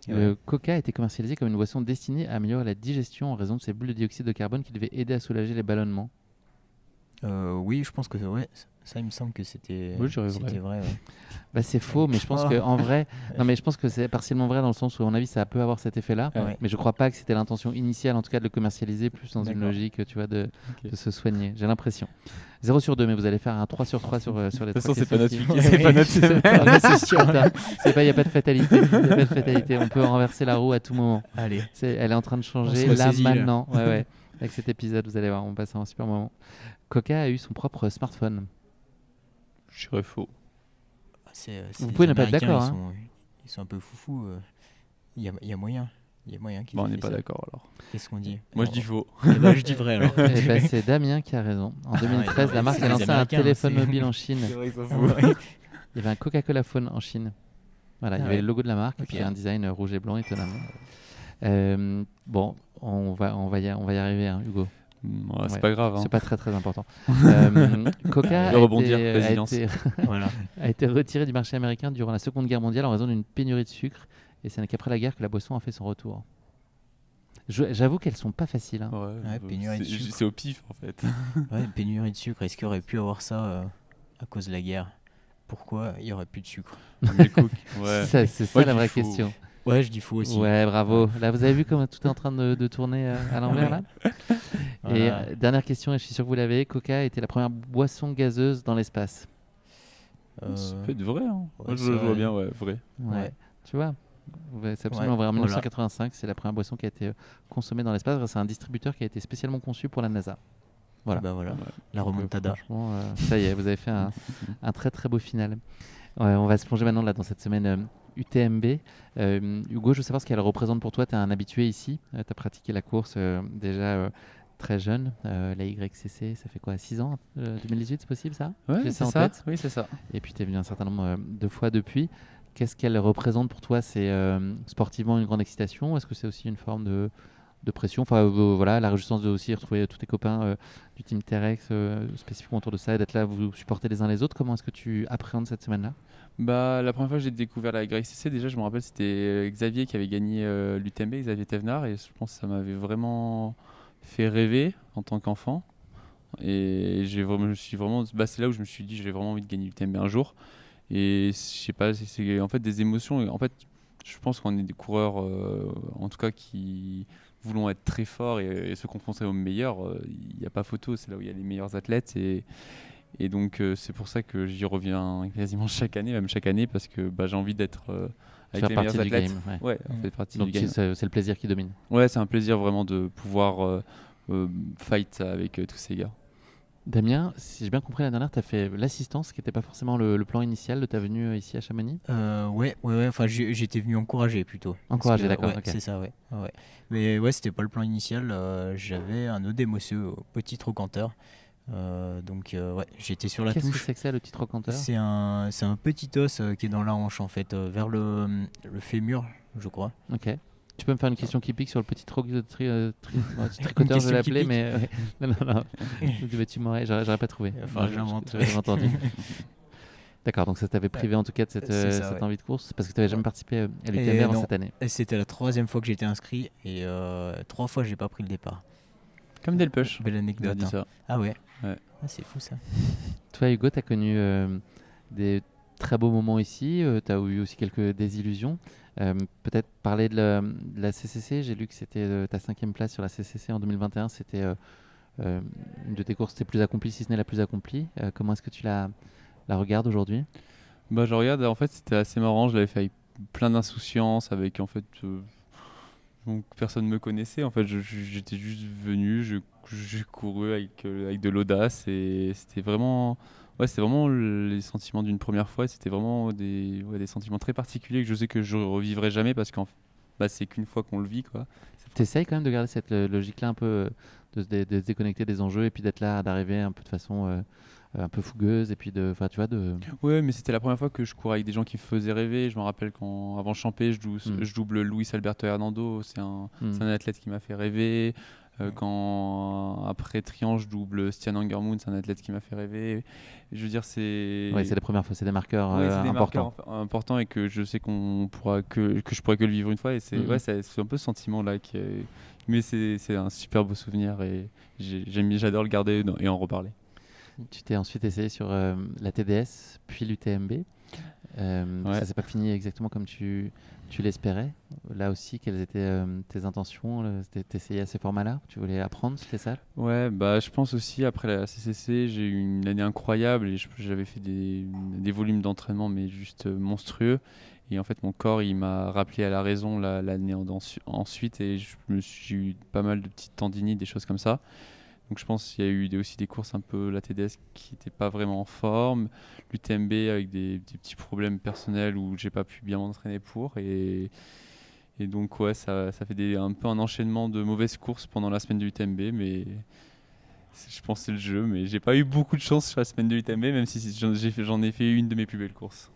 Le Coca a été commercialisé comme une boisson destinée à améliorer la digestion en raison de ses bulles de dioxyde de carbone qui devaient aider à soulager les ballonnements. Oui, je pense que ouais, ça, il me semble que c'était Oui, je dirais c'était vrai. Ouais. Bah, c'est faux, mais je pense que en vrai, non mais je pense que c'est partiellement vrai dans le sens où à mon avis ça peut avoir cet effet-là, Ouais. mais je crois pas que c'était l'intention initiale en tout cas de le commercialiser plus dans une D'accord. logique, tu vois, de Ok. se soigner. J'ai l'impression. 0 sur 2, mais vous allez faire un 3 sur 3 sur les De toute trois façon, c'est pas notre questions week-end, c'est pas notre semaine. Ouais, c'est sûr. Il n'y a pas de fatalité. Y a pas de fatalité. On peut renverser la roue à tout moment. Allez. Elle est en train de On changer se là ressaisit, là. maintenant. Ouais. Avec cet épisode, vous allez voir, on passe un super moment. Coca a eu son propre smartphone. Je dirais faux. C'est Vous les pouvez ne pas être Américains, d'accord, Ils sont un peu foufous. Il y a moyen. Il y a moyen qu'ils Bon, on aient n'est fait pas ça. d'accord alors. Qu'est-ce qu'on dit? Moi je dis faux. Eh ben, je dis vrai alors. Eh ben, c'est Damien qui a raison. En 2013, la marque a les lancé un Américains, téléphone c'est- mobile en Chine. Ouais. Il y avait un Coca-Cola Phone en Chine. Voilà, il y Ah avait ouais. le logo de la marque et Ok. puis un design rouge et blanc étonnamment. Bon, on va y arriver, hein, Hugo. Ouais, c'est Ouais. pas grave. Hein. C'est pas très important. Coca De rebondir, résilience. Voilà. a été retiré du marché américain durant la Seconde Guerre mondiale en raison d'une pénurie de sucre. Et c'est qu'après la guerre que la boisson a fait son retour. J'avoue qu'elles sont pas faciles. Hein. Ouais, pénurie de sucre. c'est au pif en fait. Ouais, pénurie de sucre. Est-ce qu'il aurait pu avoir ça à cause de la guerre? Pourquoi il y aurait plus de sucre? Mais cook, ouais. C'est ça Moi, la je vraie dis faux. question. Ouais, je dis faux aussi. Ouais, bravo. Là, vous avez vu comment tout est en train de tourner à l'envers là. Et Voilà. dernière question, et je suis sûr que vous l'avez. Coca était la première boisson gazeuse dans l'espace. Ça peut être vrai. Hein. ouais, Moi je ça, le vois bien, ouais, vrai. Ouais. Tu vois, c'est absolument Ouais, vrai. En voilà. 1985, c'est la première boisson qui a été consommée dans l'espace grâce à un distributeur qui a été spécialement conçu pour la NASA. Voilà. Bah voilà. Ouais. La remontada. Franchement, ça y est, vous avez fait un très très beau final. On va se plonger maintenant là dans cette semaine UTMB. Hugo, je veux savoir ce qu'elle représente pour toi. Tu es un habitué ici. Tu as pratiqué la course déjà très jeune. La YCC, ça fait quoi, 6 ans 2018, c'est possible ça? Ouais, J'ai c'est en ça. tête. Oui, c'est ça. Et puis tu es venu un certain nombre de fois depuis. Qu'est-ce qu'elle représente pour toi? C'est sportivement une grande excitation? Est-ce que c'est aussi une forme de pression? Enfin, voilà, la réjouissance de aussi retrouver tous tes copains du team Terex spécifiquement autour de ça et d'être là, vous supporter les uns les autres. Comment est-ce que tu appréhendes cette semaine-là? Bah, la première fois que j'ai découvert la YCC, déjà, je me rappelle, c'était Xavier qui avait gagné l'UTMB, Xavier Thévenard, et je pense que ça m'avait vraiment fait rêver en tant qu'enfant. Et c'est là où je me suis dit, j'ai vraiment envie de gagner l'UTMB un jour. Et je sais pas, c'est en fait des émotions. Et en fait, je pense qu'on est des coureurs, en tout cas, qui voulons être très forts et se confronter aux meilleurs. Il n'y a pas photo, c'est là où il y a les meilleurs athlètes. Et donc, c'est pour ça que j'y reviens quasiment chaque année, même chaque année, parce que j'ai envie d'être avec Faire les partie meilleurs du athlètes. game. Ouais, on fait partie Donc du game. c'est le plaisir qui domine. Ouais, c'est un plaisir vraiment de pouvoir fight avec tous ces gars. Damien, si j'ai bien compris la dernière, tu as fait l'assistance, qui n'était pas forcément le plan initial de ta venue ici à Chamonix. Ouais. Enfin, j'étais venu encourager plutôt. Encourager, Parce que, d'accord, ouais, ok. c'est ça, ouais. Mais ouais, c'était pas le plan initial. J'avais un ODMOCE au petit trocanteur. Donc, ouais, j'étais sur la Qu'est-ce que touche. c'est que ça, le titre canteur? C'est un petit os qui est dans la hanche, en fait, vers le fémur, je crois. Ok. Tu peux me faire une question qui pique sur le petit tricoteur, je question vais qui l'appeler, pique. mais non. Tu m'aurais, j'aurais pas trouvé. Enfin, j'invente. J'aurais entendu. D'accord, donc ça t'avait privé en tout cas de cette, C'est ça, cette ouais. envie de course parce que tu n'avais jamais Ouais. participé à Et l'UTMB avant non, cette année. et c'était la 3e fois que j'étais inscrit et 3 fois j'ai pas pris le départ. Comme Delpech. Belle On a anecdote. dit Hein. ça. Ah ouais. Ouais. Ah, c'est fou ça. Toi, Hugo, tu as connu des très beaux moments ici, tu as eu aussi quelques désillusions. Peut-être parler de la CCC, j'ai lu que c'était ta 5e place sur la CCC en 2021, c'était une de tes courses les plus accomplies, si ce n'est la plus accomplie. Comment est-ce que tu la regardes aujourd'hui? Bah, je regarde, en fait, c'était assez marrant. Je l'avais fait avec plein d'insouciance, avec en fait. Donc personne ne me connaissait. En fait, j'étais juste venu, j'ai couru avec de l'audace et c'était vraiment. Ouais, c'était vraiment les sentiments d'une première fois. C'était vraiment des sentiments très particuliers que je sais que je revivrai jamais parce qu'en bah, c'est qu'une fois qu'on le vit, quoi. Tu essayes quand même de garder cette logique-là un peu, de se déconnecter des enjeux et puis d'être là, d'arriver un peu de façon un peu fougueuse et puis tu vois, Ouais, mais c'était la première fois que je courais avec des gens qui me faisaient rêver. Je me rappelle quand, avant Champé, je double Luis Alberto Hernando. C'est un athlète qui m'a fait rêver. Quand après Triangle, je double Stian Angermund, c'est un athlète qui m'a fait rêver. Je veux dire, c'est. Ouais, c'est les premières fois, c'est des marqueurs C'est des importants. marqueurs importants et que je sais que je pourrais que le vivre une fois. Et c'est c'est un peu ce sentiment-là mais c'est un super beau souvenir et j'adore le garder et en reparler. Tu t'es ensuite essayé sur la TDS, puis l'UTMB. Ça s'est pas fini exactement comme tu l'espérais. Là aussi, quelles étaient tes intentions? T'essayais à ces formats-là? Tu voulais apprendre, c'était ça? Ouais, bah je pense aussi après la CCC, j'ai eu une année incroyable et j'avais fait des volumes d'entraînement mais juste monstrueux. Et en fait, mon corps, il m'a rappelé à la raison l'année ensuite et j'ai eu pas mal de petites tendinites, des choses comme ça. Donc je pense qu'il y a eu aussi des courses un peu la TDS qui n'étaient pas vraiment en forme, l'UTMB avec des petits problèmes personnels où j'ai pas pu bien m'entraîner pour et donc ouais ça fait un peu un enchaînement de mauvaises courses pendant la semaine de l'UTMB mais je pense que c'est le jeu mais j'ai pas eu beaucoup de chance sur la semaine de l'UTMB même si j'en ai fait une de mes plus belles courses.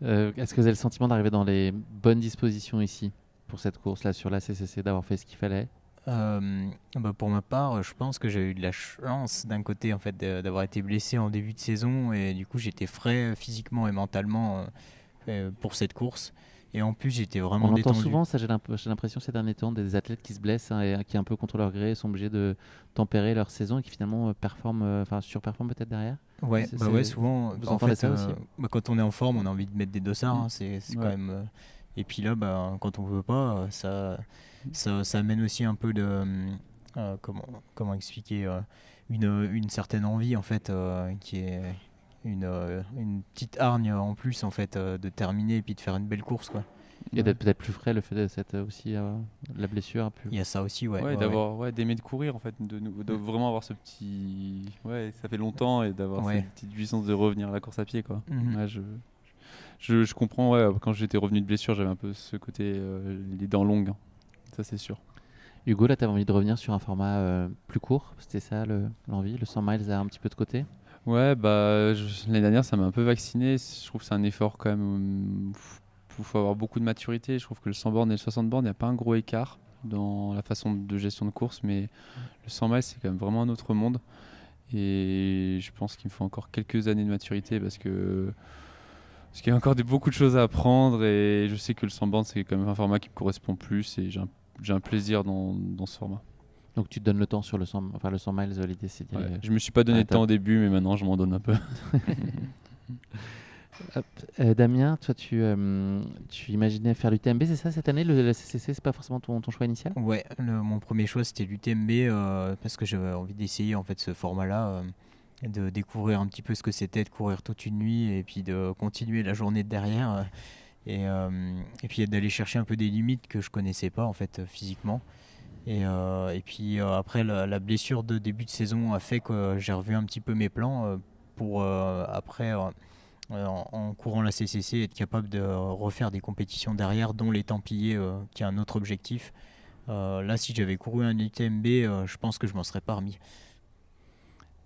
Est-ce que vous avez le sentiment d'arriver dans les bonnes dispositions ici pour cette course là sur la CCC, d'avoir fait ce qu'il fallait? Pour ma part, je pense que j'ai eu de la chance d'un côté en fait d'avoir été blessé en début de saison et du coup j'étais frais physiquement et mentalement pour cette course et en plus j'étais vraiment On entend détendu. souvent ça, j'ai l'impression ces derniers temps, des athlètes qui se blessent et qui un peu contre leur gré sont obligés de tempérer leur saison et qui finalement surperforment peut-être derrière. Ouais, souvent vous en entendez fait, ça aussi? quand on est en forme on a envie de mettre des dossards, hein, c'est quand même et puis là quand on veut pas ça amène aussi un peu de comment expliquer une certaine envie en fait qui est une petite hargne en plus en fait de terminer et puis de faire une belle course quoi. Et d'être peut-être plus frais, le fait de cette aussi la blessure. Il y a ça aussi d'aimer de courir en fait, de vraiment avoir ce petit ça fait longtemps et d'avoir cette petite puissance de revenir à la course à pied quoi. Je comprends quand j'étais revenu de blessure j'avais un peu ce côté les dents longues hein. Ça c'est sûr. Hugo, là tu avais envie de revenir sur un format plus court, c'était ça l'envie, le 100 miles a un petit peu de côté? Ouais, l'année dernière ça m'a un peu vacciné, je trouve que c'est un effort quand même, il faut avoir beaucoup de maturité, je trouve que le 100 bornes et le 60 bornes, il n'y a pas un gros écart dans la façon de gestion de course, mais le 100 miles c'est quand même vraiment un autre monde et je pense qu'il me faut encore quelques années de maturité parce qu'il y a encore beaucoup de choses à apprendre et je sais que le 100 bornes c'est quand même un format qui me correspond plus et j'ai un plaisir dans ce format. Donc tu te donnes le temps sur le 100 miles, l'idée c'est d'y aller. Je me suis pas donné de temps au début mais maintenant je m'en donne un peu. Damien, toi tu imaginais faire l'UTMB, c'est ça cette année? La CCC, c'est pas forcément ton choix initial? Ouais, mon premier choix c'était l'UTMB parce que j'avais envie d'essayer en fait ce format-là, de découvrir un petit peu ce que c'était de courir toute une nuit et puis de continuer la journée de derrière et puis d'aller chercher un peu des limites que je connaissais pas en fait physiquement. Et puis après la blessure de début de saison a fait que j'ai revu un petit peu mes plans pour après en courant la CCC être capable de refaire des compétitions derrière dont les Templiers qui est un autre objectif. Là si j'avais couru un UTMB je pense que je m'en serais pas remis.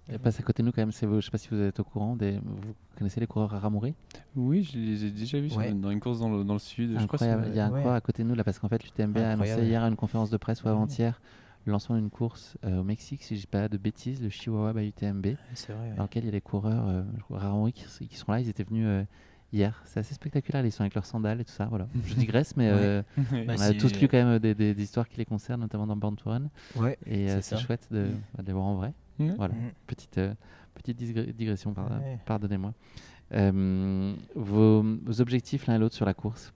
Elle passe à côté de nous quand même, je ne sais pas si vous êtes au courant, vous connaissez les coureurs à Ramouri? Oui, je les ai déjà vus dans une course dans le sud. Incroyable, il y a un coureur à côté de nous là parce qu'en fait l'UTMB a annoncé hier à une conférence de presse ou avant-hier le lancement d'une course au Mexique, si je dis pas de bêtises, le Chihuahua by UTMB, C'est vrai. dans lequel il y a des coureurs rarement qui sont là. Ils étaient venus hier. C'est assez spectaculaire. Ils sont avec leurs sandales et tout ça. Voilà. Je digresse, mais Bah, on a tous lu quand même des histoires qui les concernent, notamment dans Born to Run. Ouais, Et c'est c'est ça. chouette de les voir en vrai. Ouais. Voilà. Mhm. Petite digression, Ouais. pardonnez-moi. Vos objectifs l'un et l'autre sur la course.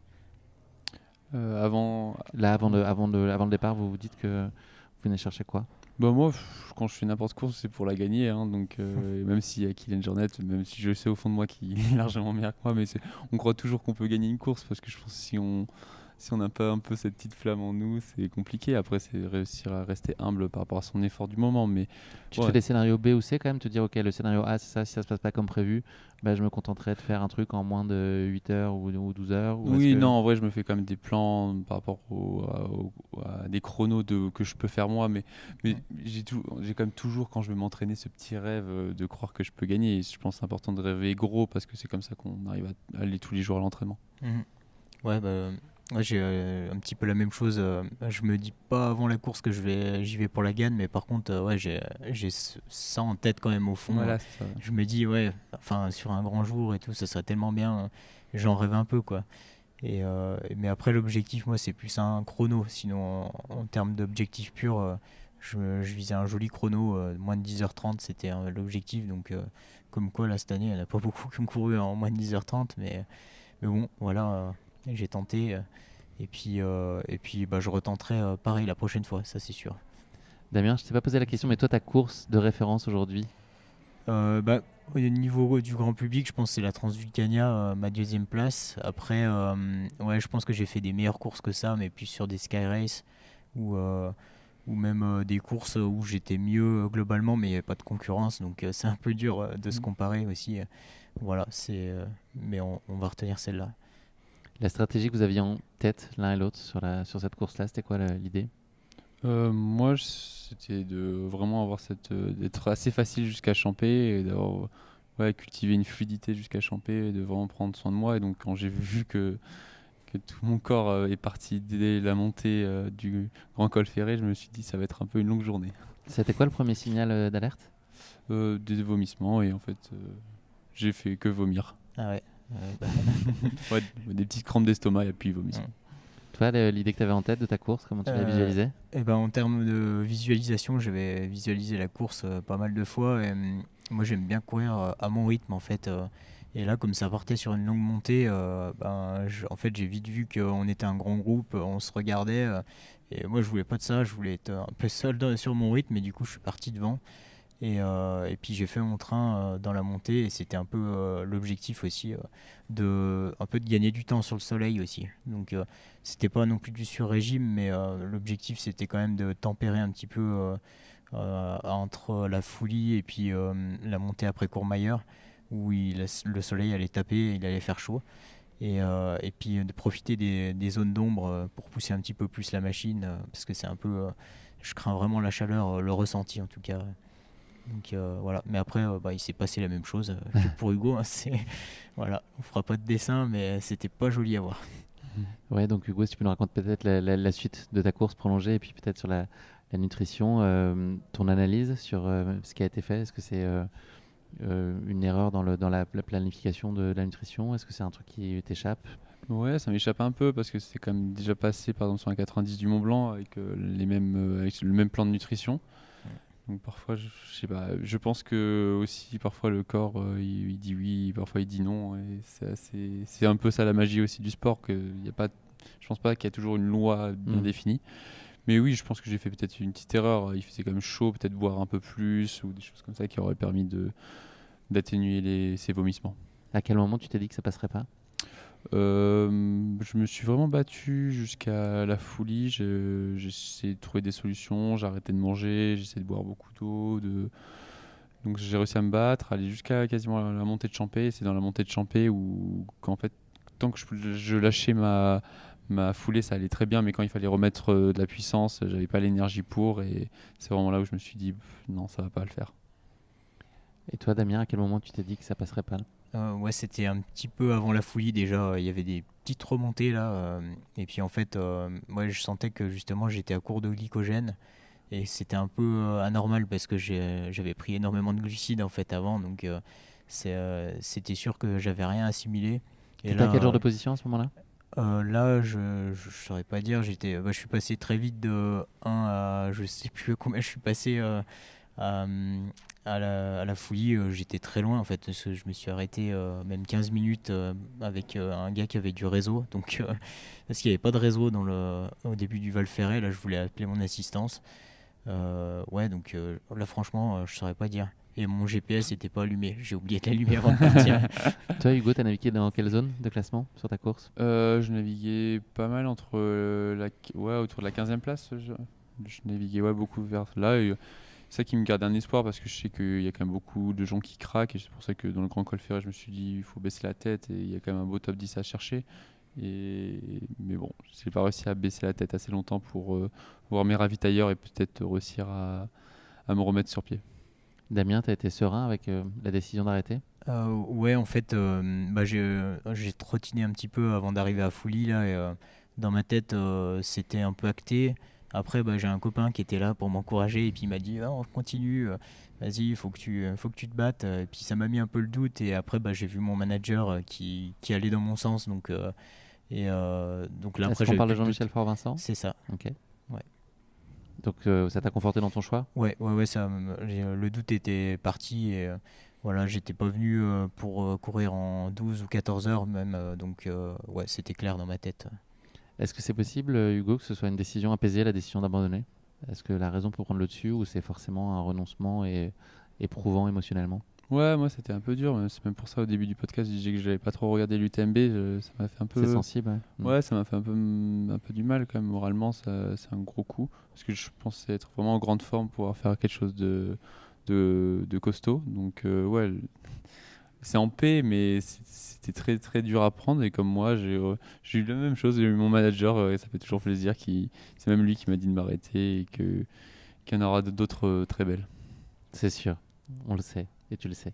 Avant, Là, avant le départ, vous vous dites que vous venez chercher quoi? bah moi, quand je fais n'importe course, c'est pour la gagner. Hein, donc, même s'il y a Kylian Jornet, même si je sais au fond de moi qu'il est largement meilleur que moi, mais on croit toujours qu'on peut gagner une course parce que je pense que si on n'a pas un peu cette petite flamme en nous, c'est compliqué. Après, c'est réussir à rester humble par rapport à son effort du moment. Mais Tu te fais des scénarios B ou C quand même, te dire ok, le scénario A c'est ça, si ça se passe pas comme prévu, bah, je me contenterai de faire un truc en moins de 8 heures ou 12 heures ou oui, non, en vrai, je me fais quand même des plans par rapport à des chronos que je peux faire moi, mais j'ai quand même toujours, quand je vais m'entraîner, ce petit rêve de croire que je peux gagner. Et je pense que c'est important de rêver gros parce que c'est comme ça qu'on arrive à aller tous les jours à l'entraînement. Mhm. Ouais, bah, ouais, j'ai un petit peu la même chose. Je me dis pas avant la course que j'y vais pour la gagne, mais par contre, ouais, j'ai ça en tête quand même au fond. Voilà, c'est ça. Je me dis, ouais, enfin, sur un grand jour et tout, ça serait tellement bien. J'en rêve un peu, quoi. Mais après, l'objectif, moi, c'est plus un chrono. Sinon, en termes d'objectif pur, je visais un joli chrono. Moins de 10h30, c'était l'objectif. Donc, comme quoi, là, cette année, il n'y en a pas beaucoup qui ont couru en moins de 10h30. Mais bon, voilà, j'ai tenté. Et puis bah, je retenterai pareil la prochaine fois, ça c'est sûr. Damien, je t'ai pas posé la question, mais toi ta course de référence aujourd'hui? Bah, au niveau du grand public, je pense que c'est la Transvulcania, ma deuxième place. Après, ouais, je pense que j'ai fait des meilleures courses que ça, mais plus sur des Sky Race ou même des courses où j'étais mieux globalement, mais il n'y avait pas de concurrence, donc c'est un peu dur de se comparer aussi. Voilà, mais on va retenir celle-là. La stratégie que vous aviez en tête l'un et l'autre sur cette course-là, c'était quoi l'idée? Moi, c'était de vraiment avoir d'être assez facile jusqu'à Champé et d'avoir cultivé une fluidité jusqu'à Champé et de vraiment prendre soin de moi. Et donc, quand j'ai vu que tout mon corps est parti dès la montée du Grand Col Ferré, je me suis dit ça va être un peu une longue journée. C'était quoi le premier signal d'alerte? Des vomissements et en fait, j'ai fait que vomir. Ah ouais. Bah, Ouais, des petites crampes d'estomac et puis vomissement. Toi, l'idée que tu avais en tête de ta course, comment tu l'as visualisée? Et ben, en termes de visualisation, j'avais visualisé la course pas mal de fois. Et, moi, j'aime bien courir à mon rythme, en fait. Et là, comme ça partait sur une longue montée, en fait, j'ai vite vu qu'on était un grand groupe, on se regardait. Et moi, je voulais pas de ça, je voulais être un peu seul sur mon rythme. Et du coup, je suis parti devant. Et puis j'ai fait mon train dans la montée et c'était un peu l'objectif aussi un peu de gagner du temps sur le soleil aussi. Donc c'était pas non plus du sur-régime, mais l'objectif c'était quand même de tempérer un petit peu entre la Foulie et puis la montée après Courmayeur où le soleil allait taper, il allait faire chaud. Et puis de profiter des zones d'ombre pour pousser un petit peu plus la machine parce que c'est un peu... je crains vraiment la chaleur, le ressenti en tout cas. Donc voilà, mais après il s'est passé la même chose que pour Hugo. Hein, voilà, on fera pas de dessin, mais c'était pas joli à voir. Ouais, donc Hugo, si tu peux nous raconter peut-être la suite de ta course prolongée et puis peut-être sur la nutrition, ton analyse sur ce qui a été fait. Est-ce que c'est une erreur dans la planification de la nutrition? Est-ce que c'est un truc qui t'échappe? Ouais, ça m'échappe un peu parce que c'est quand même déjà passé par exemple sur un 90 du Mont Blanc avec avec le même plan de nutrition. Donc parfois, je sais pas, je pense que aussi parfois le corps il dit oui, parfois il dit non, et c'est un peu ça la magie aussi du sport, je pense pas qu'il y a toujours une loi bien définie. Mais oui, je pense que j'ai fait peut-être une petite erreur, il faisait quand même chaud, peut-être boire un peu plus ou des choses comme ça qui auraient permis d'atténuer ces vomissements. À quel moment tu t'es dit que ça passerait pas? Je me suis vraiment battu jusqu'à la Foulie. J'ai essayé de trouver des solutions. J'ai arrêté de manger. J'ai essayé de boire beaucoup d'eau. Donc j'ai réussi à me battre, aller jusqu'à quasiment la montée de Champé. C'est dans la montée de Champé où, qu'en fait, tant que je lâchais ma foulée, ça allait très bien. Mais quand il fallait remettre de la puissance, j'avais pas l'énergie pour. Et c'est vraiment là où je me suis dit non, ça va pas le faire. Et toi, Damien, à quel moment tu t'es dit que ça passerait pas? Ouais, c'était un petit peu avant la Foulie déjà. Il y avait des petites remontées là. Et puis en fait, je sentais que justement j'étais à court de glycogène. et c'était un peu anormal parce que j'avais pris énormément de glucides en fait avant, donc c'était sûr que j'avais rien assimilé. Tu Et étais à là, quel genre de position à ce moment-là? là, je saurais pas dire. Je suis passé très vite de 1 à je sais plus combien je suis passé à, à la fouillie. J'étais très loin en fait. Parce que je me suis arrêté même 15 minutes avec un gars qui avait du réseau. Donc, parce qu'il n'y avait pas de réseau au début du Val Ferret. Là, je voulais appeler mon assistance. Ouais, donc là, franchement, je saurais pas dire. Et mon GPS n'était pas allumé. J'ai oublié de l'allumer avant de partir. Toi, Hugo, tu as navigué dans quelle zone de classement sur ta course? Je naviguais pas mal entre autour de la 15e place. Je naviguais beaucoup vers là. Et, c'est ça qui me garde un espoir parce que je sais qu'il y a quand même beaucoup de gens qui craquent. Et c'est pour ça que dans le Grand Col Ferret, je me suis dit il faut baisser la tête et il y a quand même un beau top 10 à chercher. Mais bon, j'ai pas réussi à baisser la tête assez longtemps pour voir mes ravitailleurs et peut-être réussir à me remettre sur pied. Damien, tu as été serein avec la décision d'arrêter? Ouais, en fait, j'ai trottiné un petit peu avant d'arriver à Fouilly là, et dans ma tête, c'était un peu acté. Après, j'ai un copain qui était là pour m'encourager et puis il m'a dit ah, on continue, vas-y, faut que tu te battes. Et puis ça m'a mis un peu le doute et après, j'ai vu mon manager qui allait dans mon sens, donc là Est-ce après qu'on j'avais parle de plus de doute. Jean-Michel Fort-Vincent? C'est ça. Ok. Ouais. Donc ça t'a conforté dans ton choix? Ouais, le doute était parti et voilà, j'étais pas venu pour courir en 12 ou 14 heures même, donc ouais, c'était clair dans ma tête. Est-ce que c'est possible, Hugo, que ce soit une décision apaisée, la décision d'abandonner? Est-ce que la raison peut prendre le dessus ou c'est forcément un renoncement et éprouvant émotionnellement? Ouais, moi c'était un peu dur. C'est même pour ça au début du podcast, je disais que j'avais pas trop regardé l'UTMB. Ça m'a fait un peu. C'est sensible, ouais. Ouais, ça m'a fait un peu du mal quand même. Moralement, c'est un gros coup. Parce que je pensais être vraiment en grande forme pour pouvoir faire quelque chose de costaud. Donc, ouais, c'est en paix, mais c'était très très dur à prendre. Et comme moi, j'ai eu la même chose. J'ai eu mon manager, et ça fait toujours plaisir. C'est même lui qui m'a dit de m'arrêter et qu'il y en aura d'autres très belles. C'est sûr, on le sait et tu le sais.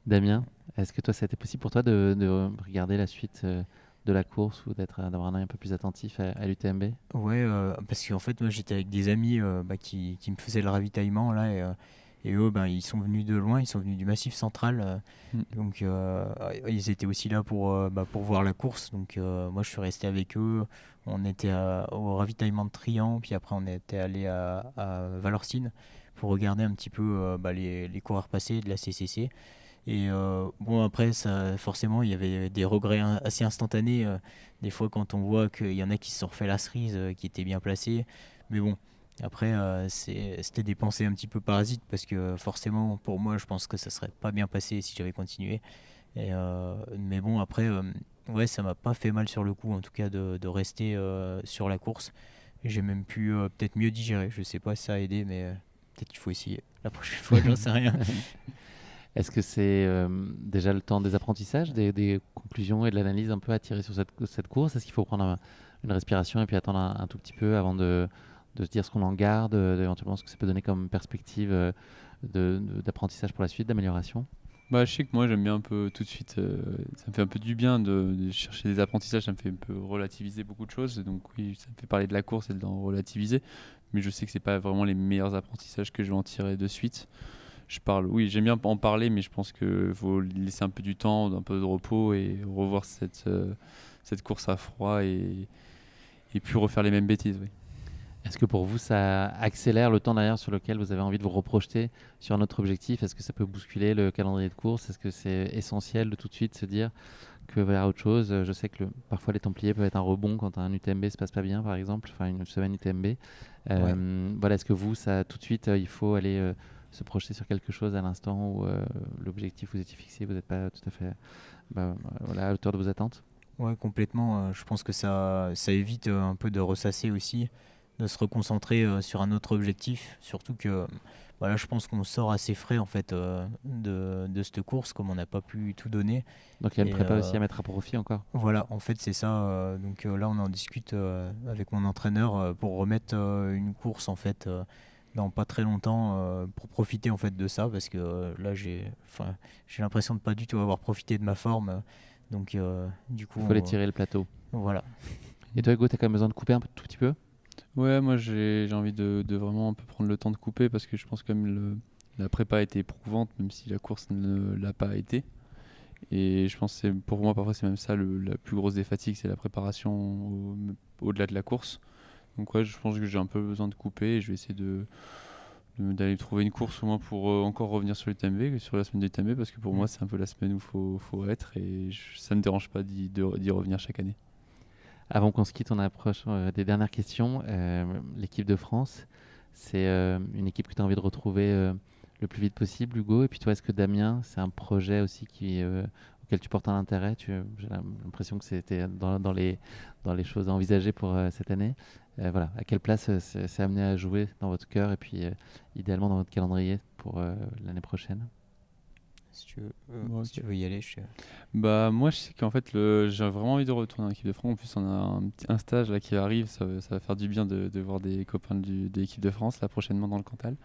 Damien, est-ce que toi, ça a été possible pour toi de regarder la suite de la course ou d'avoir un œil un peu plus attentif à l'UTMB? Ouais, parce qu'en fait, moi j'étais avec des amis qui me faisaient le ravitaillement là, et eux, ils sont venus de loin, ils sont venus du Massif Central, donc ils étaient aussi là pour voir la course. Donc moi je suis resté avec eux. On était au ravitaillement de Trian, puis après on était allé à Valorcine pour regarder un petit peu les coureurs passés de la CCC. Et bon, après, ça, forcément, il y avait des regrets assez instantanés. Des fois, quand on voit qu'il y en a qui se sont refait la cerise, qui étaient bien placés. Mais bon, après, c'était des pensées un petit peu parasites parce que forcément, pour moi, je pense que ça serait pas bien passé si j'avais continué. Mais bon, après, ouais, ça m'a pas fait mal sur le coup, en tout cas, de rester sur la course. J'ai même pu peut-être mieux digérer. Je sais pas si ça a aidé, mais peut-être qu'il faut essayer. La prochaine fois, j'en sais rien. Est-ce que c'est déjà le temps des apprentissages, des conclusions et de l'analyse un peu à tirer sur cette course? Est-ce qu'il faut prendre une respiration et puis attendre un tout petit peu avant de se dire ce qu'on en garde, éventuellement ce que ça peut donner comme perspective d'apprentissage pour la suite, d'amélioration? Je sais que moi j'aime bien un peu tout de suite, ça me fait un peu du bien de chercher des apprentissages, ça me fait un peu relativiser beaucoup de choses, donc oui, ça me fait parler de la course et d'en relativiser, mais je sais que c'est pas vraiment les meilleurs apprentissages que je vais en tirer de suite. Oui, j'aime bien en parler, mais je pense qu'il faut laisser un peu du temps, un peu de repos et revoir cette course à froid et puis refaire les mêmes bêtises. Oui. Est-ce que pour vous, ça accélère le temps derrière sur lequel vous avez envie de vous reprojeter sur un autre objectif? Est-ce que ça peut bousculer le calendrier de course? Est-ce que c'est essentiel de tout de suite se dire que vers autre chose? Je sais que parfois les Templiers peuvent être un rebond quand un UTMB se passe pas bien, par exemple, enfin une semaine UTMB. Voilà, est-ce que vous, ça tout de suite, il faut aller se projeter sur quelque chose à l'instant où l'objectif vous étiez fixé, vous n'êtes pas tout à fait à la hauteur de vos attentes? Ouais, complètement. Je pense que ça évite un peu de ressasser aussi, de se reconcentrer sur un autre objectif. Surtout que là, je pense qu'on sort assez frais en fait de cette course, comme on n'a pas pu tout donner. Donc il y a une prépa aussi à mettre à profit encore. Voilà, en fait, c'est ça. Donc là, on en discute avec mon entraîneur pour remettre une course en fait dans pas très longtemps pour profiter en fait de ça, parce que là, j'ai l'impression de pas du tout avoir profité de ma forme. Donc du coup, il faut aller tirer le plateau. Voilà. Et toi, Hugo, tu as quand même besoin de couper un tout petit peu? Ouais, moi j'ai envie de vraiment un peu prendre le temps de couper parce que je pense que la prépa a été éprouvante, même si la course ne l'a pas été. Et je pense que pour moi, parfois, c'est même ça la plus grosse des fatigues, c'est la préparation au-delà de la course. Donc ouais, je pense que j'ai un peu besoin de couper et je vais essayer d'aller trouver une course au moins pour encore revenir sur l'UTMB, sur la semaine de l'UTMB, parce que pour moi, c'est un peu la semaine où faut être et ça ne me dérange pas d'y revenir chaque année. Avant qu'on se quitte, on approche des dernières questions. L'équipe de France, c'est une équipe que tu as envie de retrouver le plus vite possible, Hugo. Et puis toi, est-ce que Damien, c'est un projet aussi auquel tu portes un intérêt? J'ai l'impression que c'était dans les choses à envisager pour cette année. Voilà, à quelle place c'est amené à jouer dans votre cœur et puis idéalement dans votre calendrier pour l'année prochaine? Si tu veux y aller, Bah moi je sais qu'en fait j'ai vraiment envie de retourner en équipe de France. En plus on a un stage là qui arrive, ça va faire du bien de voir des copains de l'équipe de France là prochainement dans le Cantal.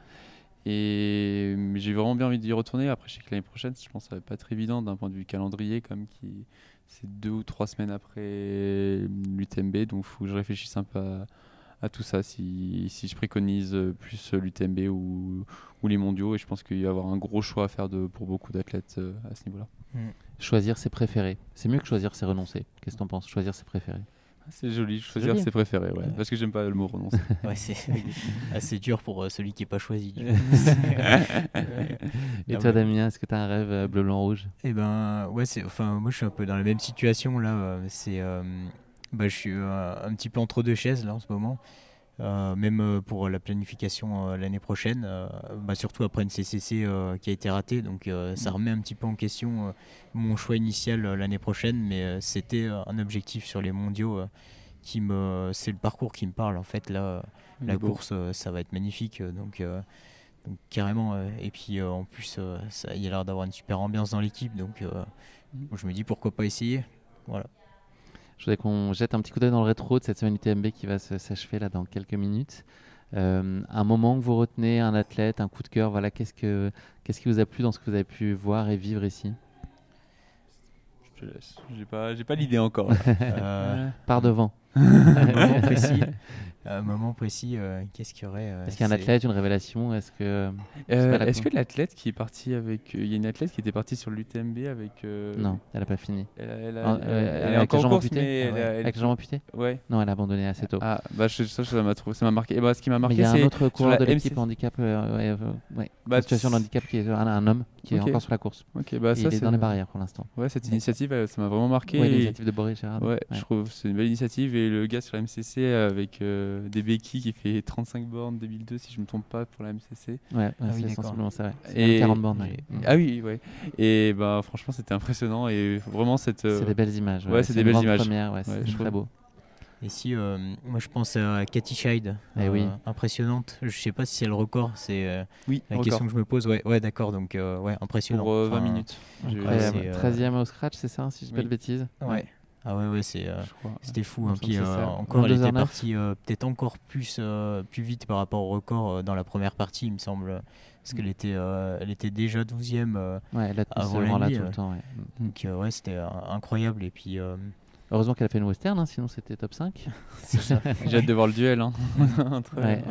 Et j'ai vraiment bien envie d'y retourner. Après je sais que l'année prochaine, je pense que ça va pas être évident d'un point de vue calendrier comme c'est 2 ou 3 semaines après l'UTMB, donc il faut que je réfléchisse un peu à tout ça, si je préconise plus l'UTMB ou les mondiaux. Et je pense qu'il va y avoir un gros choix à faire pour beaucoup d'athlètes à ce niveau-là. Choisir ses préférés. C'est mieux que choisir ses renoncés. Qu'est-ce que tu en penses? Choisir ses préférés. C'est joli, choisir ses préférés, ouais. Parce que j'aime pas le mot renoncer. Ouais, c'est assez dur pour celui qui n'est pas choisi. Et toi, Damien, est-ce que tu as un rêve bleu, blanc, rouge? Eh ben, ouais, moi je suis un peu dans la même situation là. Je suis un petit peu entre deux chaises là en ce moment. Même pour la planification l'année prochaine, surtout après une CCC qui a été ratée, donc ça remet un petit peu en question mon choix initial l'année prochaine, mais c'était un objectif sur les mondiaux c'est le parcours qui me parle en fait là. La course, ça va être magnifique, donc carrément. Et puis en plus, il y a l'air d'avoir une super ambiance dans l'équipe, donc je me dis pourquoi pas essayer. Voilà. Je voudrais qu'on jette un petit coup d'œil dans le rétro de cette semaine UTMB qui va s'achever là dans quelques minutes. Un moment que vous retenez, un athlète, un coup de cœur, voilà, qu'est-ce qui vous a plu dans ce que vous avez pu voir et vivre ici? Je te laisse. J'ai pas l'idée encore. Par devant. Un moment précis, qu'est-ce qu'il y aurait Est-ce qu'il y a un athlète, une révélation? Est-ce que l'athlète qui est parti avec... Il y a une athlète qui était partie sur l'UTMB avec... Non, elle n'a pas fini. Elle est encore en course, mais... Avec les jambes amputées? Ouais. Non, elle a abandonné assez tôt. Ah, ça m'a marqué. Et ce qui m'a marqué, il y a un autre coureur de l'équipe MCC. handicap, situation de handicap, qui est un homme qui est encore sur la course. Okay, il est dans les barrières pour l'instant. Ouais, cette initiative, ça m'a vraiment marqué. Ouais, l'initiative de Boris Gérard. Ouais, je trouve que c'est une belle initiative. Et le gars sur la MCC avec des béquilles qui fait 35 bornes 2002 si je me trompe pas pour la MCC. Ouais, c'est sensiblement ça. Ouais. Et 40 bornes. Ouais. Ah oui, ouais. Et franchement, c'était impressionnant et vraiment c'est des belles images. Ouais, c'est des belles images. Première, c'est très beau. Et si moi je pense à Katy Scheid, impressionnante. Je sais pas si c'est le record, c'est la question que je me pose. Ouais, d'accord, donc impressionnant. Pour 20 minutes. 13e au scratch, c'est ça, si je dis pas de bêtises. Ouais. Ah ouais, c'était fou. Puis encore, elle était partie peut-être encore plus vite par rapport au record dans la première partie, il me semble. Parce qu'elle était déjà 12e avant la nuit. Tout le temps. Donc c'était incroyable. Et puis heureusement qu'elle a fait une western, sinon c'était top 5. J'ai hâte de voir le duel.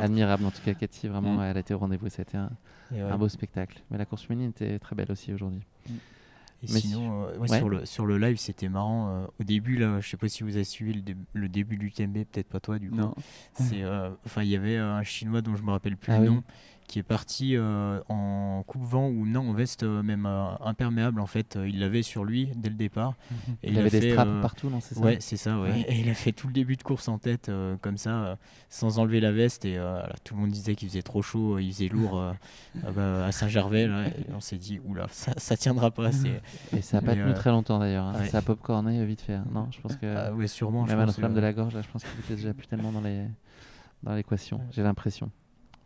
Admirable en tout cas, Cathy, vraiment, elle a été au rendez-vous. C'était un beau spectacle. Mais la course féminine était très belle aussi aujourd'hui. Et sinon, sur le live, c'était marrant. Au début, là, je sais pas si vous avez suivi le début du TMB, peut-être pas toi du coup. Non. Il y avait un Chinois dont je me rappelle plus le nom, qui est parti en coupe-vent ou en veste même imperméable en fait. Il l'avait sur lui dès le départ. Et il avait des straps partout, non? C'est ça? Ouais, c'est ça. Ouais. Et il a fait tout le début de course en tête comme ça, sans enlever la veste. Et tout le monde disait qu'il faisait trop chaud, il faisait lourd à Saint-Gervais. Là, et on s'est dit, oula, ça tiendra pas. Et ça n'a pas tenu très longtemps d'ailleurs. Hein. Ça a popcorné vite fait. Non, je pense que sûrement. Même à Notre-Dame de la Gorge, là, je pense qu'il était déjà plus tellement dans l'équation. J'ai l'impression.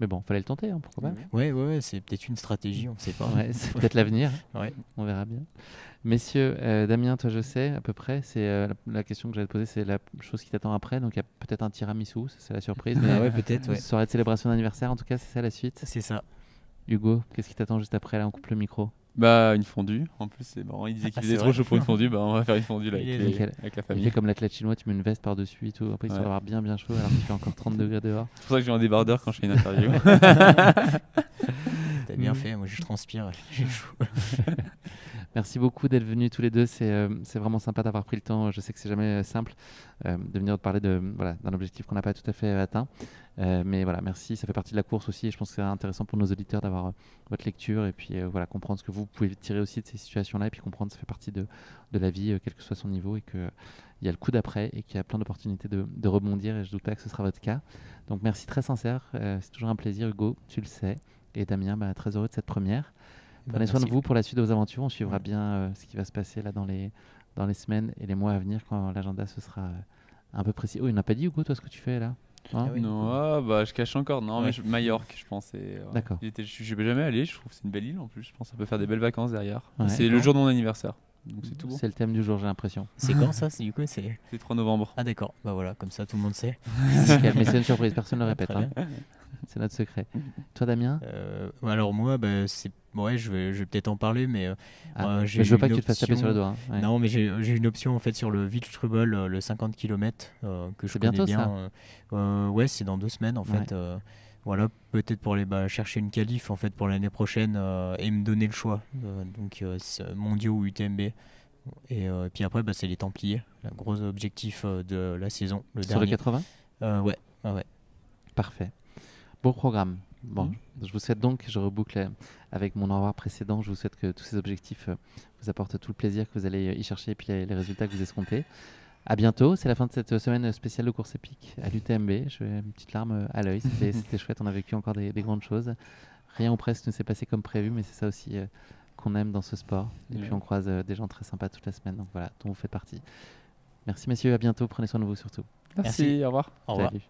Mais bon, fallait le tenter, hein, pourquoi pas. Ouais, c'est peut-être une stratégie, on ne sait pas. C'est peut-être l'avenir. On verra bien. Messieurs, Damien, toi je sais à peu près, c'est la question que j'allais te poser, c'est la chose qui t'attend après. Donc il y a peut-être un tiramisu, c'est la surprise. Mais peut-être. Soirée de célébration d'anniversaire, en tout cas, c'est ça la suite. C'est ça. Hugo, qu'est-ce qui t'attend juste après? Là, on coupe le micro. Bah, une fondue. En plus, c'est marrant. Il disait qu'il Ah, faisait c'est trop vrai. chaud pour une fondue. Bah, on va faire une fondue là, Il est nickel. avec la Il famille. fait comme l'athlète chinois, tu mets une veste par-dessus et tout. Après, il Ouais. va avoir bien chaud alors qu'il fait encore 30 degrés dehors. C'est pour ça que je viens en débardeur quand je fais une interview. T'as bien fait, moi je transpire, j'ai chaud. Merci beaucoup d'être venus tous les deux. C'est vraiment sympa d'avoir pris le temps. Je sais que c'est jamais simple de venir parler d'un objectif qu'on n'a pas tout à fait atteint. Mais voilà, merci. Ça fait partie de la course aussi. Et je pense que c'est intéressant pour nos auditeurs d'avoir votre lecture et puis comprendre ce que vous pouvez tirer aussi de ces situations-là et puis comprendre que ça fait partie de la vie, quel que soit son niveau, et qu'il y a le coup d'après et qu'il y a plein d'opportunités de rebondir. Et je doute pas que ce sera votre cas. Donc merci très sincère. C'est toujours un plaisir, Hugo. Tu le sais. Et Damien, très heureux de cette première. Prenez soin de vous pour la suite de vos aventures. On suivra bien ce qui va se passer là dans les semaines et les mois à venir quand l'agenda se sera un peu précis. Oh, il n'a pas dit, Hugo, toi, ce que tu fais là, hein? Ah oui. Non, bah, je cache encore. Non, Ouais. mais Majorque, je pense. D'accord. Je suis jamais allé. Je trouve que c'est une belle île en plus. Je pense qu'on peut faire des belles vacances derrière. Ouais. C'est le jour de mon anniversaire. Donc c'est tout bon. C'est le thème du jour, j'ai l'impression. C'est quand ça? C'est du coup c'est. C'est 3 novembre. Ah d'accord, bah voilà, comme ça tout le monde sait. Nickel, mais c'est une surprise, personne ne le répète. Très Hein. C'est notre secret. Toi, Damien? Alors moi, bah, je vais peut-être en parler, mais Mais j'ai je veux pas une que tu te fasses taper sur le doigt. Hein. Ouais. Non, mais j'ai une option en fait sur le Beach Trouble, le 50 km que je C'est connais bientôt, bien. Ouais, c'est dans 2 semaines en fait. Voilà, peut-être pour aller chercher une qualif en fait pour l'année prochaine et me donner le choix. Donc mondiaux ou UTMB. Et puis après, c'est les Templiers, le gros objectif de la saison, le Sur le dernier. 80? Ouais. Parfait. Beau programme. Bon, je vous souhaite donc, je reboucle avec mon au revoir précédent, je vous souhaite que tous ces objectifs vous apportent tout le plaisir que vous allez y chercher et puis les résultats que vous escomptez. À bientôt, c'est la fin de cette semaine spéciale de course épique à l'UTMB. Je vais une petite larme à l'œil, c'était chouette, on a vécu encore des grandes choses. Rien ou presque ne s'est passé comme prévu, mais c'est ça aussi qu'on aime dans ce sport. Et puis on croise des gens très sympas toute la semaine, donc voilà, dont vous faites partie. Merci messieurs, à bientôt, prenez soin de vous surtout. Merci. Au revoir. Au revoir. Salut.